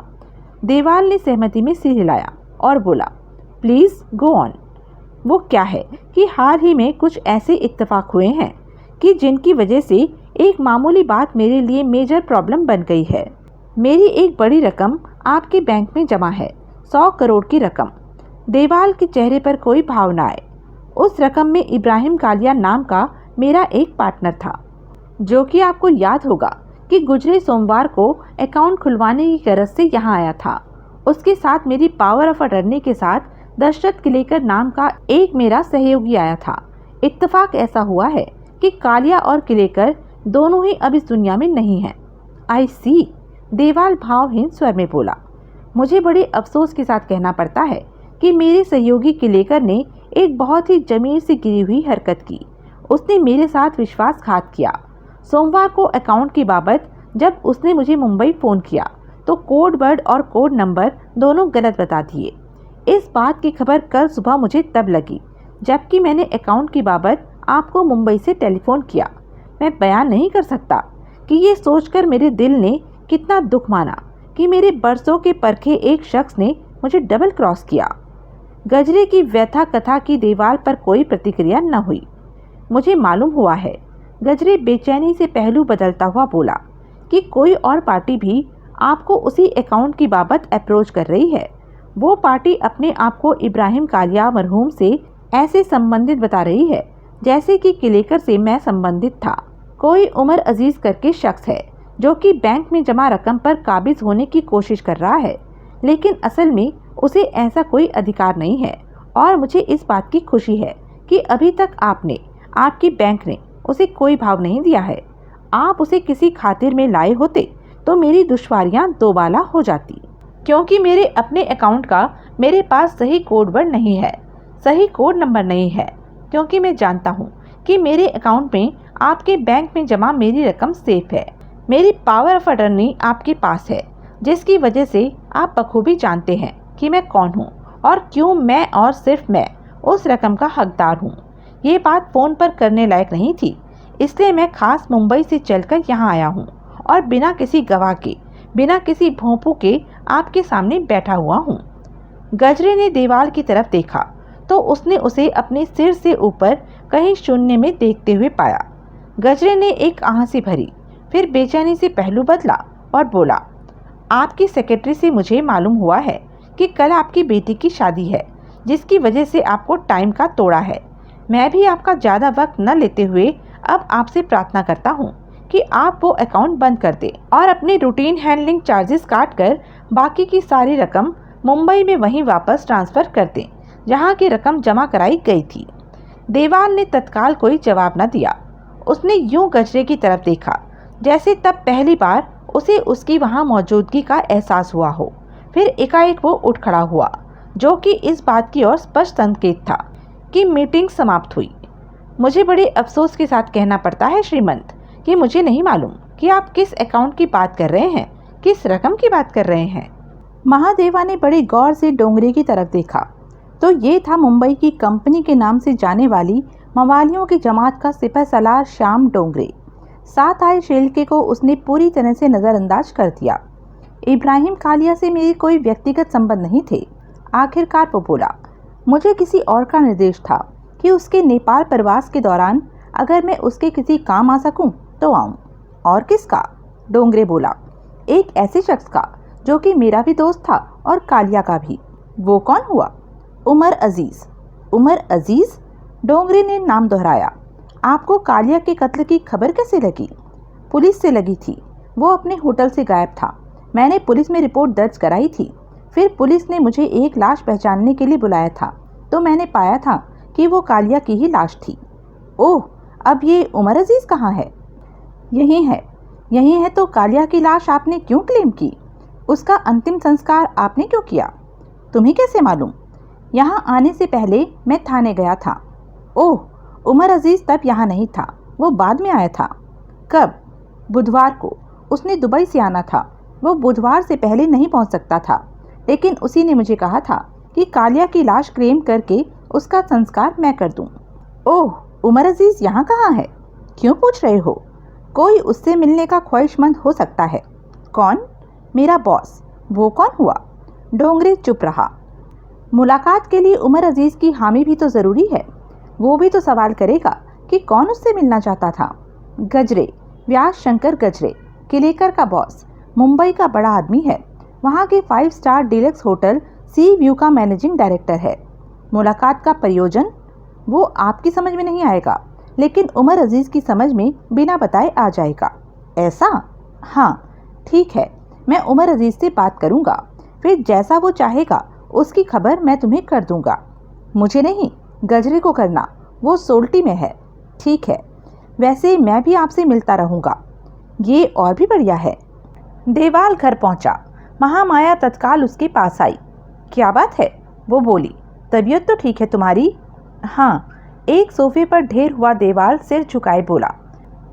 देवाल ने सहमति में सिर हिलाया और बोला, प्लीज़ गो ऑन। वो क्या है कि हाल ही में कुछ ऐसे इत्तेफाक हुए हैं कि जिनकी वजह से एक मामूली बात मेरे लिए मेजर प्रॉब्लम बन गई है। मेरी एक बड़ी रकम आपके बैंक में जमा है, 100 करोड़ की रकम। देवाल के चेहरे पर कोई भाव न आए। उस रकम में इब्राहिम कालिया नाम का मेरा एक पार्टनर था, जो कि आपको याद होगा कि गुजरे सोमवार को अकाउंट खुलवाने की गरज से यहाँ आया था। उसके साथ मेरी पावर ऑफ अटर्नी के साथ दशरथ किलेकर नाम का एक मेरा सहयोगी आया था। इत्तेफाक ऐसा हुआ है कि कालिया और किलेकर दोनों ही अब इस दुनिया में नहीं हैं। आई सी, देवाल भावहीन स्वर में बोला। मुझे बड़े अफसोस के साथ कहना पड़ता है कि मेरे सहयोगी किलेकर ने एक बहुत ही जमीर से गिरी हुई हरकत की। उसने मेरे साथ विश्वासघात किया। सोमवार को अकाउंट की बाबत जब उसने मुझे मुंबई फ़ोन किया तो कोड वर्ड और कोड नंबर दोनों गलत बता दिए। इस बात की खबर कल सुबह मुझे तब लगी जबकि मैंने अकाउंट की बाबत आपको मुंबई से टेलीफोन किया। मैं बयान नहीं कर सकता कि ये सोचकर मेरे दिल ने कितना दुख माना कि मेरे बरसों के परखे एक शख्स ने मुझे डबल क्रॉस किया। गजरे की व्यथा कथा की दीवार पर कोई प्रतिक्रिया न हुई। मुझे मालूम हुआ है, गजरे बेचैनी से पहलू बदलता हुआ बोला, कि कोई और पार्टी भी आपको उसी अकाउंट की बाबत अप्रोच कर रही है। वो पार्टी अपने आप को इब्राहिम कालिया मरहूम से ऐसे संबंधित बता रही है जैसे कि किलेकर से मैं संबंधित था। कोई उमर अजीज करके शख्स है जो कि बैंक में जमा रकम पर काबिज होने की कोशिश कर रहा है, लेकिन असल में उसे ऐसा कोई अधिकार नहीं है। और मुझे इस बात की खुशी है कि अभी तक आपकी बैंक ने उसे कोई भाव नहीं दिया है। आप उसे किसी खातिर में लाए होते तो मेरी दुश्वारियां दोबाला हो जाती, क्योंकि मेरे अपने अकाउंट का मेरे पास सही कोड वर्ड नहीं है, सही कोड नंबर नहीं है, क्योंकि मैं जानता हूँ कि मेरे अकाउंट में आपके बैंक में जमा मेरी रकम सेफ है। मेरी पावर ऑफ अटर्नी आपके पास है, जिसकी वजह से आप बखूबी जानते हैं कि मैं कौन हूँ और क्यों मैं और सिर्फ मैं उस रकम का हकदार हूँ। ये बात फ़ोन पर करने लायक नहीं थी, इसलिए मैं खास मुंबई से चलकर यहाँ आया हूँ और बिना किसी गवाह के, बिना किसी भोंपू के आपके सामने बैठा हुआ हूँ। गजरे ने दीवार की तरफ देखा तो उसने उसे अपने सिर से ऊपर कहीं शून्य में देखते हुए पाया। गजरे ने एक आंसी भरी, फिर बेचैनी से पहलू बदला और बोला, आपकी सेक्रेटरी से मुझे मालूम हुआ है कि कल आपकी बेटी की शादी है, जिसकी वजह से आपको टाइम का तोड़ा है। मैं भी आपका ज़्यादा वक्त न लेते हुए अब आपसे प्रार्थना करता हूँ कि आप वो अकाउंट बंद कर दें और अपने रूटीन हैंडलिंग चार्जेस काट कर बाकी की सारी रकम मुंबई में वहीं वापस ट्रांसफ़र कर दें जहाँ की रकम जमा कराई गई थी। देवाल ने तत्काल कोई जवाब न दिया। उसने यूं गजरे की तरफ देखा जैसे तब पहली बार उसे उसकी वहाँ मौजूदगी का एहसास हुआ हो। फिर एकाएक वो उठ खड़ा हुआ, जो कि इस बात की ओर स्पष्ट संकेत था कि मीटिंग समाप्त हुई। मुझे बड़े अफसोस के साथ कहना पड़ता है श्रीमंत कि मुझे नहीं मालूम कि आप किस अकाउंट की बात कर रहे हैं, किस रकम की बात कर रहे हैं। महादेवा ने बड़े गौर से डोंगरे की तरफ देखा। तो ये था मुंबई की कंपनी के नाम से जाने वाली मवालियों की जमात का सिपह सलार श्याम डोंगरे। साथ आए शेल्के को उसने पूरी तरह से नज़रअंदाज कर दिया। इब्राहिम कालिया से मेरे कोई व्यक्तिगत संबंध नहीं थे। आखिरकार वो बोला, मुझे किसी और का निर्देश था कि उसके नेपाल प्रवास के दौरान अगर मैं उसके किसी काम आ सकूं तो आऊं। और किसका? डोंगरे बोला, एक ऐसे शख्स का जो कि मेरा भी दोस्त था और कालिया का भी। वो कौन हुआ? उमर अजीज। उमर अजीज? डोंगरे ने नाम दोहराया। आपको कालिया के कत्ल की खबर कैसे लगी? पुलिस से लगी थी। वो अपने होटल से गायब था। मैंने पुलिस में रिपोर्ट दर्ज कराई थी। फिर पुलिस ने मुझे एक लाश पहचानने के लिए बुलाया था तो मैंने पाया था कि वो कालिया की ही लाश थी। ओह, अब ये उमर अजीज कहाँ है? यही है। यही है तो कालिया की लाश आपने क्यों क्लेम की? उसका अंतिम संस्कार आपने क्यों किया? तुम्हें कैसे मालूम? यहाँ आने से पहले मैं थाने गया था। ओह, उमर अजीज तब यहाँ नहीं था, वो बाद में आया था। कब? बुधवार को। उसने दुबई से आना था। वो बुधवार से पहले नहीं पहुँच सकता था, लेकिन उसी ने मुझे कहा था कि कालिया की लाश क्लेम करके उसका संस्कार मैं कर दूं। ओह, उमर अजीज यहाँ कहाँ है? क्यों पूछ रहे हो? कोई उससे मिलने का ख्वाहिशमंद हो सकता है। कौन? मेरा बॉस। वो कौन हुआ? डोंगरे चुप रहा। मुलाकात के लिए उमर अजीज की हामी भी तो ज़रूरी है। वो भी तो सवाल करेगा कि कौन उससे मिलना चाहता था। गजरे, व्यास शंकर गजरे, किलेकर का बॉस, मुंबई का बड़ा आदमी है। वहाँ के 5 स्टार डीलक्स होटल सी व्यू का मैनेजिंग डायरेक्टर है। मुलाकात का प्रयोजन वो आपकी समझ में नहीं आएगा, लेकिन उमर अजीज की समझ में बिना बताए आ जाएगा। ऐसा? हाँ, ठीक है, मैं उमर अजीज से बात करूँगा। फिर जैसा वो चाहेगा उसकी खबर मैं तुम्हें कर दूँगा। मुझे नहीं, गजरे को करना। वो सोल्टी में है। ठीक है, वैसे मैं भी आपसे मिलता रहूँगा। ये और भी बढ़िया है। देवाल घर पहुँचा। महामाया तत्काल उसके पास आई। क्या बात है? वो बोली, तबीयत तो ठीक है तुम्हारी? हाँ। एक सोफे पर ढेर हुआ देवाल सिर झुकाए बोला,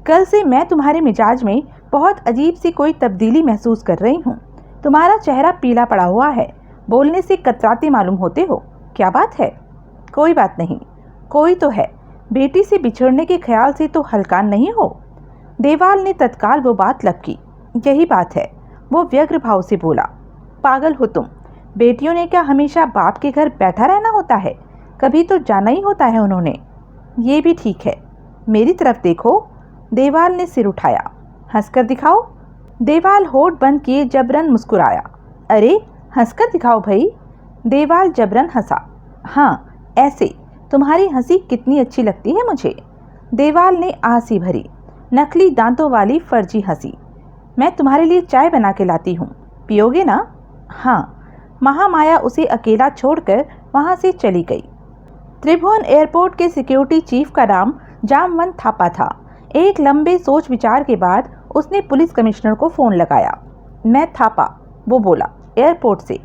कल से मैं तुम्हारे मिजाज में बहुत अजीब सी कोई तब्दीली महसूस कर रही हूँ। तुम्हारा चेहरा पीला पड़ा हुआ है। बोलने से कतराते मालूम होते हो। क्या बात है? कोई बात नहीं। कोई तो है। बेटी से बिछड़ने के ख्याल से तो हल्का नहीं हो। देवाल ने तत्काल वो बात लपकी। यही बात है। वो व्यग्र भाव से बोला, पागल हो तुम। बेटियों ने क्या हमेशा बाप के घर बैठा रहना होता है? कभी तो जाना ही होता है उन्होंने। ये भी ठीक है। मेरी तरफ देखो। देवाल ने सिर उठाया। हंसकर दिखाओ। देवाल होठ बंद किए जबरन मुस्कुराया। अरे हंसकर दिखाओ भाई। देवाल जबरन हंसा। हाँ, ऐसे। तुम्हारी हंसी कितनी अच्छी लगती है मुझे। देवाल ने आसी भरी, नकली दांतों वाली फर्जी हंसी। मैं तुम्हारे लिए चाय बना के लाती हूँ, पियोगे ना? हाँ। महामाया उसे अकेला छोड़कर वहाँ से चली गई। त्रिभुवन एयरपोर्ट के सिक्योरिटी चीफ का नाम जामवंत थापा था। एक लंबे सोच विचार के बाद उसने पुलिस कमिश्नर को फ़ोन लगाया। मैं थापा, वो बोला, एयरपोर्ट से।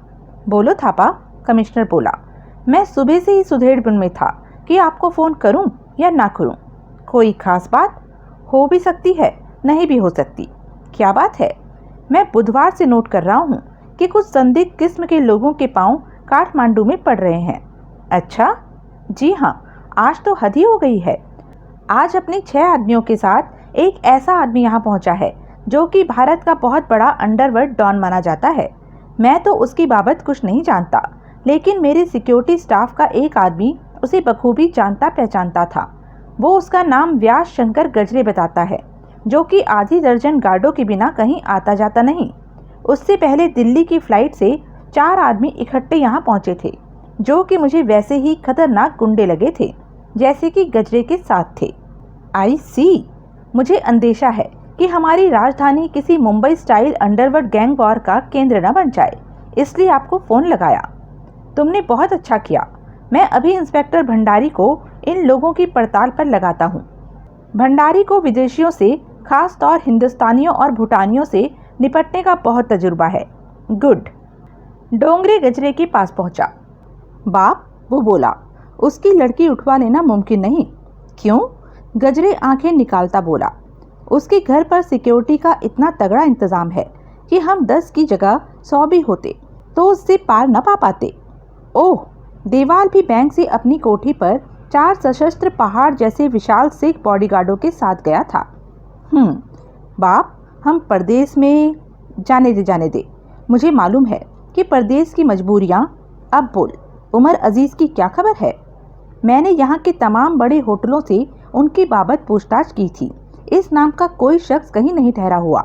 बोलो थापा, कमिश्नर बोला। मैं सुबह से ही सुधेड़बुन में था कि आपको फ़ोन करूं या ना करूं। कोई खास बात? हो भी सकती है, नहीं भी हो सकती। क्या बात है? मैं बुधवार से नोट कर रहा हूं कि कुछ संदिग्ध किस्म के लोगों के पांव काठमांडू में पड़ रहे हैं। अच्छा? जी हाँ, आज तो हद ही हो गई है। आज अपने 6 आदमियों के साथ एक ऐसा आदमी यहाँ पहुँचा है जो कि भारत का बहुत बड़ा अंडरवर्ल्ड डॉन माना जाता है। मैं तो उसकी बाबत कुछ नहीं जानता, लेकिन मेरे सिक्योरिटी स्टाफ का एक आदमी उसे बखूबी जानता पहचानता था। वो उसका नाम व्यास शंकर गजरे बताता है, जो कि आधी दर्जन गार्डों के बिना कहीं आता जाता नहीं। उससे पहले दिल्ली की फ्लाइट से 4 आदमी इकट्ठे यहाँ पहुँचे थे, जो कि मुझे वैसे ही खतरनाक गुंडे लगे थे जैसे कि गजरे के साथ थे। आई सी। मुझे अंदेशा है कि हमारी राजधानी किसी Mumbai style underworld gang war का केंद्र न बन जाए, इसलिए आपको फ़ोन लगाया। तुमने बहुत अच्छा किया। मैं अभी इंस्पेक्टर भंडारी को इन लोगों की पड़ताल पर लगाता हूँ। भंडारी को विदेशियों से, खास तौर हिंदुस्तानियों और भूटानियों से निपटने का बहुत तजुर्बा है। गुड। डोंगरे गजरे के पास पहुँचा। बाप, वो बोला, उसकी लड़की उठवा लेना मुमकिन नहीं। क्यों? गजरे आंखें निकालता बोला, उसके घर पर सिक्योरिटी का इतना तगड़ा इंतजाम है कि हम 10 की जगह 100 भी होते तो उससे पार न पा पाते। ओह, देवाल भी बैंक से अपनी कोठी पर 4 सशस्त्र पहाड़ जैसे विशाल सिख बॉडीगार्डों के साथ गया था। बाप, हम परदेश में जाने दे। मुझे मालूम है कि परदेश की मजबूरियां। अब बोल, उमर अजीज़ की क्या खबर है? मैंने यहाँ के तमाम बड़े होटलों से उनकी बाबत पूछताछ की थी। इस नाम का कोई शख्स कहीं नहीं ठहरा हुआ।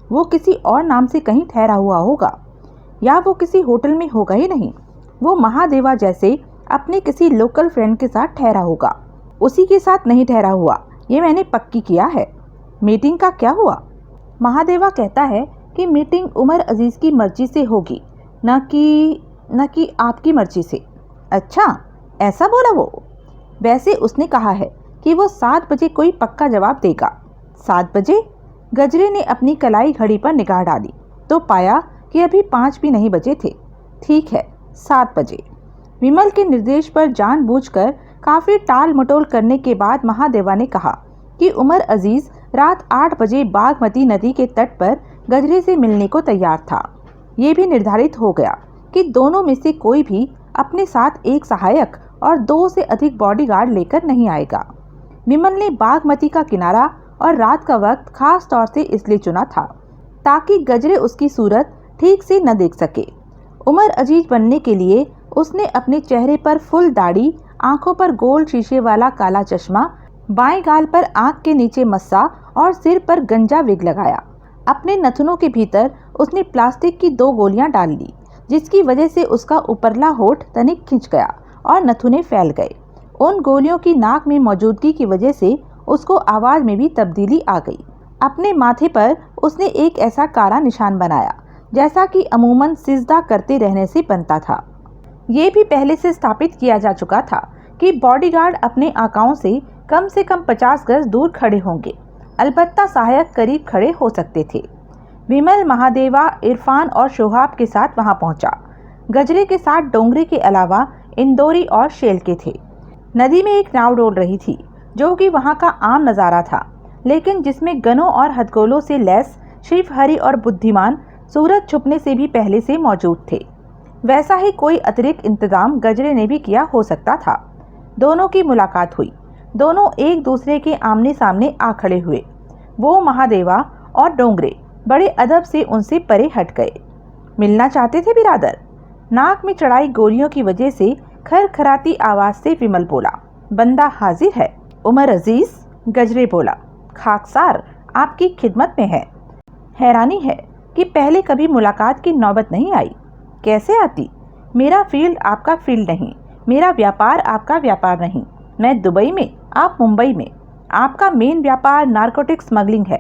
वो किसी और नाम से कहीं ठहरा हुआ होगा, या वो किसी होटल में होगा ही नहीं। वो महादेवा जैसे अपने किसी लोकल फ्रेंड के साथ ठहरा होगा। उसी के साथ नहीं ठहरा हुआ, ये मैंने पक्की किया है। मीटिंग का क्या हुआ? महादेवा कहता है कि मीटिंग उमर अजीज़ की मर्जी से होगी, न कि आपकी मर्जी से। अच्छा, ऐसा बोला वो? वैसे उसने कहा है कि वो 7 बजे कोई पक्का जवाब देगा। 7 बजे? गजरे ने अपनी कलाई घड़ी पर निगाह डाली तो पाया कि अभी 5 भी नहीं बजे थे। ठीक है, 7 बजे। विमल के निर्देश पर जानबूझकर काफ़ी टाल मटोल करने के बाद महादेवा ने कहा कि उमर अजीज़ रात 8 बजे बागमती नदी के तट पर गजरे से मिलने को तैयार था। ये भी निर्धारित हो गया कि दोनों में से कोई भी अपने साथ एक सहायक और 2 से अधिक बॉडीगार्ड लेकर नहीं आएगा। विमल ने बागमती का किनारा और रात का वक्त खास तौर से इसलिए चुना था ताकि गजरे उसकी सूरत ठीक से न देख सके। उमर अजीज बनने के लिए उसने अपने चेहरे पर फुल दाढ़ी, आंखों पर गोल शीशे वाला काला चश्मा, बाएं गाल पर आंख के नीचे मस्सा और सिर पर गंजा विग लगाया। अपने नथुनों के भीतर उसने प्लास्टिक की 2 गोलियां डाल ली, जिसकी वजह से उसका ऊपरला होठ तनिक खिंच गया और नथुने फैल गए। उन गोलियों की नाक में मौजूदगी की वजह से उसको आवाज़ में भी तब्दीली आ गई। अपने माथे पर उसने एक ऐसा काला निशान बनाया जैसा कि अमूमन सिजदा करते रहने से बनता था। ये भी पहले से स्थापित किया जा चुका था कि बॉडीगार्ड अपने आकाओं से कम 50 गज दूर खड़े होंगे, अलबत्ता सहायक करीब खड़े हो सकते थे। विमल, महादेवा, इरफान और शोहाब के साथ वहां पहुंचा। गजरे के साथ डोंगरे के अलावा इंदौरी और शेल के थे। नदी में एक नाव डोल रही थी जो कि वहां का आम नज़ारा था, लेकिन जिसमें गनों और हथगोलों से लैस शिवहरी और बुद्धिमान सूरज छुपने से भी पहले से मौजूद थे। वैसा ही कोई अतिरिक्त इंतजाम गजरे ने भी किया हो सकता था। दोनों की मुलाकात हुई। दोनों एक दूसरे के आमने सामने आ खड़े हुए। वो महादेवा और डोंगरे बड़े अदब से उनसे परे हट गए। मिलना चाहते थे बिरादर? नाक में चढ़ाई गोलियों की वजह से खरखराती आवाज से विमल बोला। बंदा हाजिर है। उमर अजीज, गजरे बोला। खाकसार आपकी खिदमत में है। हैरानी है कि पहले कभी मुलाकात की नौबत नहीं आई। कैसे आती? मेरा फील्ड आपका फील्ड नहीं, मेरा व्यापार आपका व्यापार नहीं। मैं दुबई में, आप मुंबई में। आपका मेन व्यापार नारकोटिक स्मगलिंग है,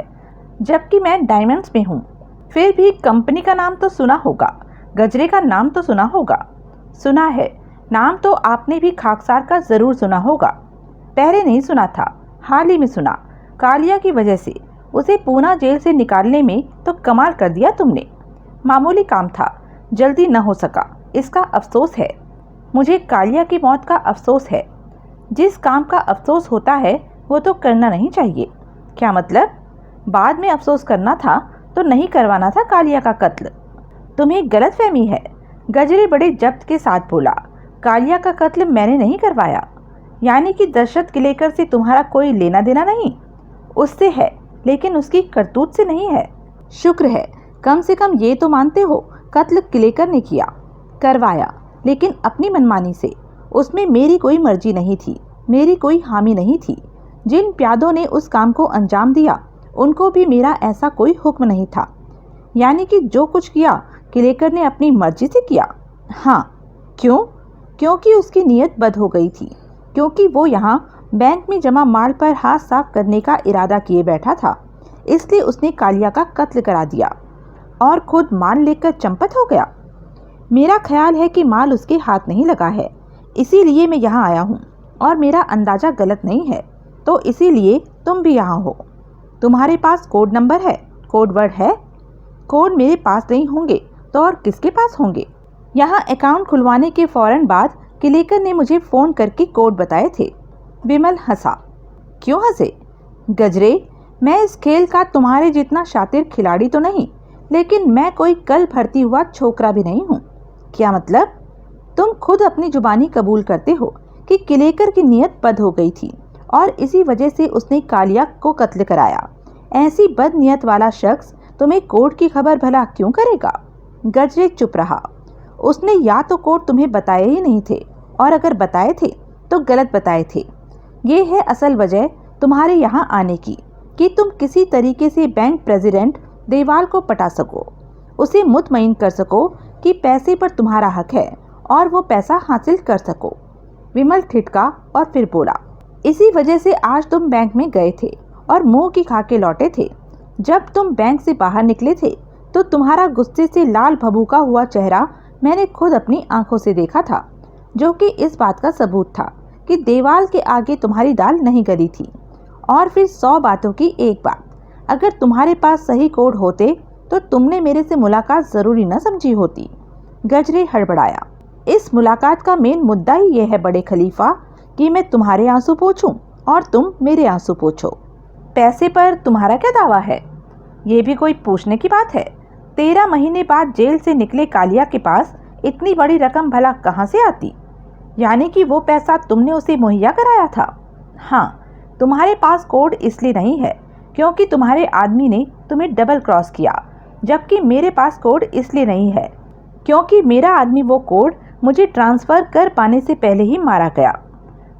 जबकि मैं डायमंड्स में हूँ। फिर भी कंपनी का नाम तो सुना होगा, गजरे का नाम तो सुना होगा। सुना है, नाम तो आपने भी खाकसार का ज़रूर सुना होगा। पहले नहीं सुना था, हाल ही में सुना। कालिया की वजह से उसे पूना जेल से निकालने में तो कमाल कर दिया तुमने। मामूली काम था, जल्दी न हो सका, इसका अफसोस है। मुझे कालिया की मौत का अफसोस है। जिस काम का अफसोस होता है वो तो करना नहीं चाहिए। क्या मतलब? बाद में अफसोस करना था तो नहीं करवाना था कालिया का कत्ल। तुम्हें गलतफहमी है, गजरे बड़े जब्त के साथ बोला। कालिया का कत्ल मैंने नहीं करवाया। यानी कि दशरथ किलेकर से तुम्हारा कोई लेना देना नहीं? उससे है, लेकिन उसकी करतूत से नहीं है। शुक्र है, कम से कम ये तो मानते हो कत्ल किलेकर ने किया। करवाया, लेकिन अपनी मनमानी से। उसमें मेरी कोई मर्जी नहीं थी, मेरी कोई हामी नहीं थी। जिन प्यादों ने उस काम को अंजाम दिया उनको भी मेरा ऐसा कोई हुक्म नहीं था। यानी कि जो कुछ किया किलेकर ने अपनी मर्जी से किया। हाँ, क्यों? क्योंकि उसकी नीयत बद हो गई थी, क्योंकि वो यहाँ बैंक में जमा माल पर हाथ साफ करने का इरादा किए बैठा था। इसलिए उसने कालिया का कत्ल करा दिया और खुद माल लेकर चंपत हो गया। मेरा ख्याल है कि माल उसके हाथ नहीं लगा है, इसीलिए मैं यहाँ आया हूँ और मेरा अंदाज़ा गलत नहीं है, तो इसीलिए तुम भी यहाँ हो। तुम्हारे पास कोड नंबर है, कोड वर्ड है? कोड मेरे पास नहीं होंगे तो और किसके पास होंगे? यहाँ अकाउंट खुलवाने के फ़ौरन बाद किलेकर ने मुझे फ़ोन करके कोड बताए थे। विमल हंसा। क्यों हंसे? गजरे, मैं इस खेल का तुम्हारे जितना शातिर खिलाड़ी तो नहीं, लेकिन मैं कोई कल भर्ती हुआ छोकरा भी नहीं हूँ। क्या मतलब? तुम खुद अपनी जुबानी कबूल करते हो कि किलेकर की नीयत बद हो गई थी और इसी वजह से उसने कालिया को कत्ल कराया। ऐसी बद नीयत वाला शख्स तुम्हें कोर्ट की खबर भला क्यों करेगा? गजरे चुप रहा। उसने या तो कोर्ट तुम्हें बताए ही नहीं थे, और अगर बताए थे तो गलत बताए थे। ये है असल वजह तुम्हारे यहाँ आने की कि तुम किसी तरीके से बैंक प्रेसिडेंट देवाल को पटा सको, उसे मुतमईन कर सको कि पैसे पर तुम्हारा हक है और वो पैसा हासिल कर सको। विमल ठिठका और फिर बोला, इसी वजह से आज तुम बैंक में गए थे और मुंह की खा के लौटे थे। जब तुम बैंक से बाहर निकले थे तो तुम्हारा गुस्से से लाल भभूका हुआ चेहरा मैंने खुद अपनी आंखों से देखा था, जो कि इस बात का सबूत था कि देवाल के आगे तुम्हारी दाल नहीं गली थी। और फिर 100 बातों की एक बात, अगर तुम्हारे पास सही कोड होते तो तुमने मेरे से मुलाकात जरूरी न समझी होती। गजरे हड़बड़ाया। इस मुलाकात का मेन मुद्दा ही यह है बड़े खलीफा कि मैं तुम्हारे आंसू पोंछूं और तुम मेरे आंसू पोंछो। पैसे पर तुम्हारा क्या दावा है? ये भी कोई पूछने की बात है? 13 महीने बाद जेल से निकले कालिया के पास इतनी बड़ी रकम भला कहाँ से आती? यानी कि वो पैसा तुमने उसे मुहैया कराया था? हाँ, तुम्हारे पास कोड इसलिए नहीं है क्योंकि तुम्हारे आदमी ने तुम्हें डबल क्रॉस किया, जबकि मेरे पास कोड इसलिए नहीं है क्योंकि मेरा आदमी वो कोड मुझे ट्रांसफ़र कर पाने से पहले ही मारा गया।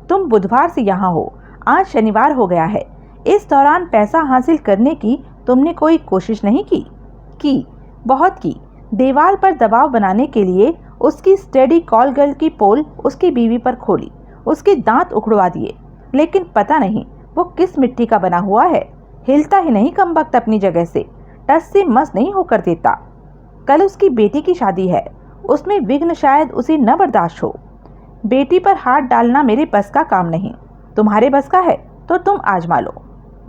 तुम बुधवार से यहाँ हो, आज शनिवार हो गया है। इस दौरान पैसा हासिल करने की तुमने कोई कोशिश नहीं की? बहुत की। देवाल पर दबाव बनाने के लिए उसकी स्टडी कॉल गर्ल की पोल उसकी बीवी पर खोली, उसके दांत उखड़वा दिए, लेकिन पता नहीं वो किस मिट्टी का बना हुआ है, हिलता ही नहीं कमबख्त अपनी जगह से, टस से मस नहीं होकर देता। कल उसकी बेटी की शादी है, उसमें विघ्न शायद उसे न बर्दाश्त हो। बेटी पर हाथ डालना मेरे बस का काम नहीं, तुम्हारे बस का है तो तुम आजमा लो।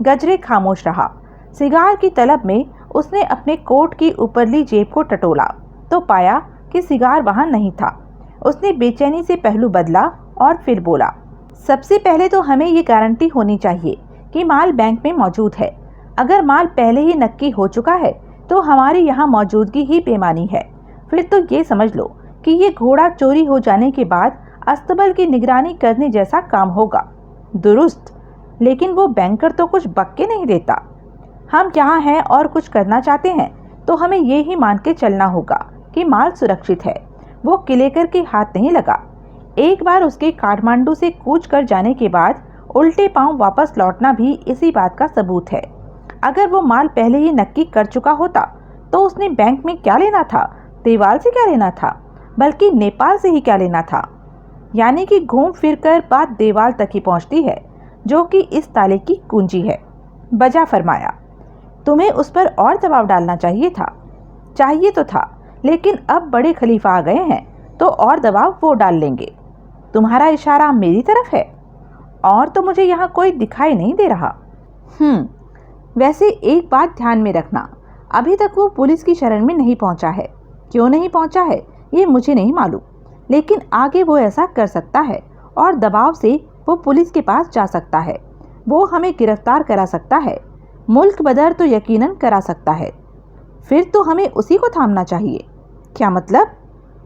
गजरे खामोश रहा। सिगार की तलब में उसने अपने कोट की ऊपरली जेब को टटोला तो पाया कि सिगार वहां नहीं था। उसने बेचैनी से पहलू बदला और फिर बोला, सबसे पहले तो हमें ये गारंटी होनी चाहिए कि माल बैंक में मौजूद है। अगर माल पहले ही नक्की हो चुका है तो हमारी यहाँ मौजूदगी ही बेमानी है। फिर तो ये समझ लो कि ये घोड़ा चोरी हो जाने के बाद अस्तबल की निगरानी करने जैसा काम होगा। दुरुस्त, लेकिन वो बैंकर तो कुछ बक्के नहीं देता। हम यहाँ हैं और कुछ करना चाहते हैं तो हमें ये ही मान के चलना होगा कि माल सुरक्षित है। वो किलेकर के हाथ नहीं लगा। एक बार उसके काठमांडू से कूच कर जाने के बाद उल्टे पांव वापस लौटना भी इसी बात का सबूत है। अगर वो माल पहले ही नक्की कर चुका होता तो उसने बैंक में क्या लेना था, देवाल से क्या लेना था, बल्कि नेपाल से ही क्या लेना था। यानी कि घूम फिर कर बात देवाल तक ही पहुंचती है, जो कि इस ताले की कुंजी है। बजा फरमाया, तुम्हें उस पर और दबाव डालना चाहिए था। चाहिए तो था, लेकिन अब बड़े खलीफा आ गए हैं तो और दबाव वो डाल लेंगे। तुम्हारा इशारा मेरी तरफ है? और तो मुझे यहाँ कोई दिखाई नहीं दे रहा। वैसे एक बात ध्यान में रखना, अभी तक वो पुलिस की शरण में नहीं पहुँचा है। क्यों नहीं पहुँचा है ये मुझे नहीं मालूम, लेकिन आगे वो ऐसा कर सकता है और दबाव से वो पुलिस के पास जा सकता है। वो हमें गिरफ्तार करा सकता है, मुल्क बदर तो यकीनन करा सकता है। फिर तो हमें उसी को थामना चाहिए। क्या मतलब?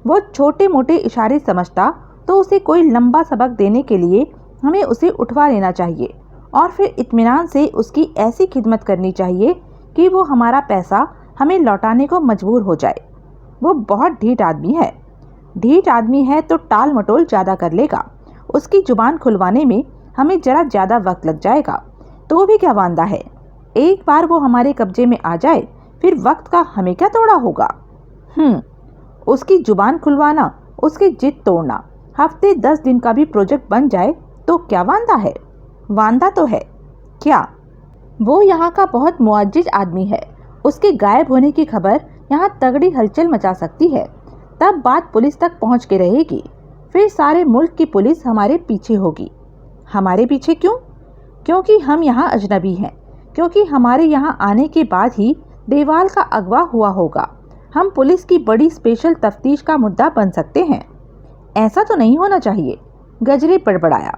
वो छोटे मोटे इशारे समझता तो उसे कोई लंबा सबक देने के लिए हमें उसे उठवा लेना चाहिए और फिर इत्मीनान से उसकी ऐसी खिदमत करनी चाहिए कि वो हमारा पैसा हमें लौटाने को मजबूर हो जाए। वो बहुत ढीठ आदमी है। ढीठ आदमी है तो टाल मटोल ज़्यादा कर लेगा। उसकी जुबान खुलवाने में हमें जरा ज़्यादा वक्त लग जाएगा, तो भी क्या वांदा है। एक बार वो हमारे कब्जे में आ जाए फिर वक्त का हमें क्या तोड़ा होगा। उसकी जुबान खुलवाना, उसकी जिद तोड़ना, हफ्ते 10 दिन का भी प्रोजेक्ट बन जाए तो क्या वांदा है। वांदा तो है। क्या? वो यहाँ का बहुत मुअज्जिज आदमी है। उसके गायब होने की खबर यहाँ तगड़ी हलचल मचा सकती है। तब बात पुलिस तक पहुँच के रहेगी। फिर सारे मुल्क की पुलिस हमारे पीछे होगी। हमारे पीछे क्यों? क्योंकि हम यहाँ अजनबी हैं, क्योंकि हमारे यहाँ आने के बाद ही देवाल का अगवा हुआ होगा। हम पुलिस की बड़ी स्पेशल तफ्तीश का मुद्दा बन सकते हैं। ऐसा तो नहीं होना चाहिए। गजरे बड़बड़ाया।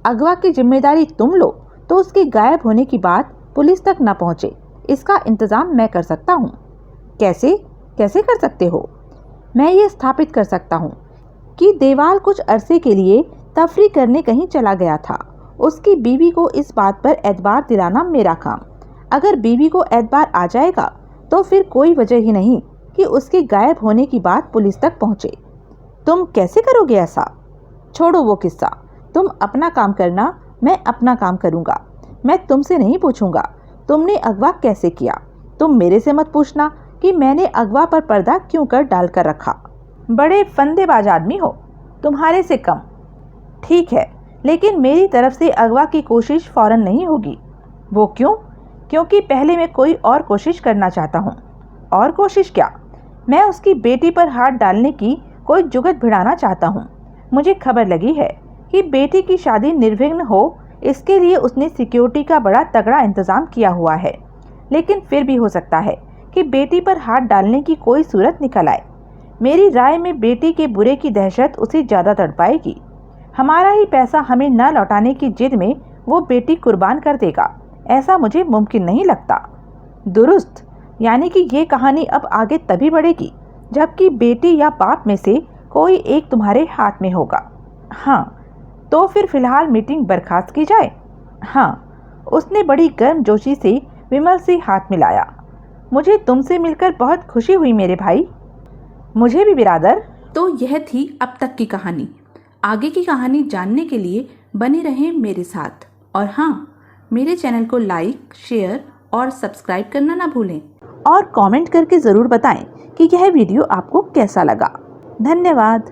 अगवा की जिम्मेदारी तुम लो तो उसके गायब होने की बात पुलिस तक न पहुँचे, इसका इंतज़ाम मैं कर सकता हूँ। कैसे? कैसे कर सकते हो? मैं ये स्थापित कर सकता हूँ कि देवाल कुछ अरसे के लिए तफरी करने कहीं चला गया था। उसकी बीवी को इस बात पर एतबार दिलाना मेरा काम। अगर बीवी को एतबार आ जाएगा तो फिर कोई वजह ही नहीं कि उसके गायब होने की बात पुलिस तक पहुंचे। तुम कैसे करोगे ऐसा? छोड़ो वो किस्सा, तुम अपना काम करना, मैं अपना काम करूंगा। मैं तुमसे नहीं पूछूंगा तुमने अगवा कैसे किया। तुम मेरे से मत पूछना कि मैंने अगवा पर पर्दा क्यों कर डाल कर रखा। बड़े फंदेबाज आदमी हो, तुम्हारे से कम। ठीक है, लेकिन मेरी तरफ से अगवा की कोशिश फौरन नहीं होगी। वो क्यों? क्योंकि पहले मैं कोई और कोशिश करना चाहता हूँ। और कोशिश क्या? मैं उसकी बेटी पर हाथ डालने की कोई जुगत भिड़ाना चाहता हूँ। मुझे खबर लगी है कि बेटी की शादी निर्विघ्न हो, इसके लिए उसने सिक्योरिटी का बड़ा तगड़ा इंतजाम किया हुआ है। लेकिन फिर भी हो सकता है कि बेटी पर हाथ डालने की कोई सूरत निकल आए। मेरी राय में बेटी के बुरे की दहशत उसे ज़्यादा तड़पाएगी। हमारा ही पैसा हमें न लौटाने की जिद में वो बेटी कुर्बान कर देगा, ऐसा मुझे मुमकिन नहीं लगता। दुरुस्त, यानी कि ये कहानी अब आगे तभी बढ़ेगी जबकि बेटी या बाप में से कोई एक तुम्हारे हाथ में होगा। हाँ, तो फिर फिलहाल मीटिंग बर्खास्त की जाए। हाँ, उसने बड़ी गर्मजोशी से विमल से हाथ मिलाया। मुझे तुमसे मिलकर बहुत खुशी हुई मेरे भाई। मुझे भी बिरादर। तो यह थी अब तक की कहानी। आगे की कहानी जानने के लिए बने रहें मेरे साथ। और हाँ, मेरे चैनल को लाइक, शेयर और सब्सक्राइब करना ना भूलें। और कमेंट करके ज़रूर बताएं कि यह वीडियो आपको कैसा लगा। धन्यवाद।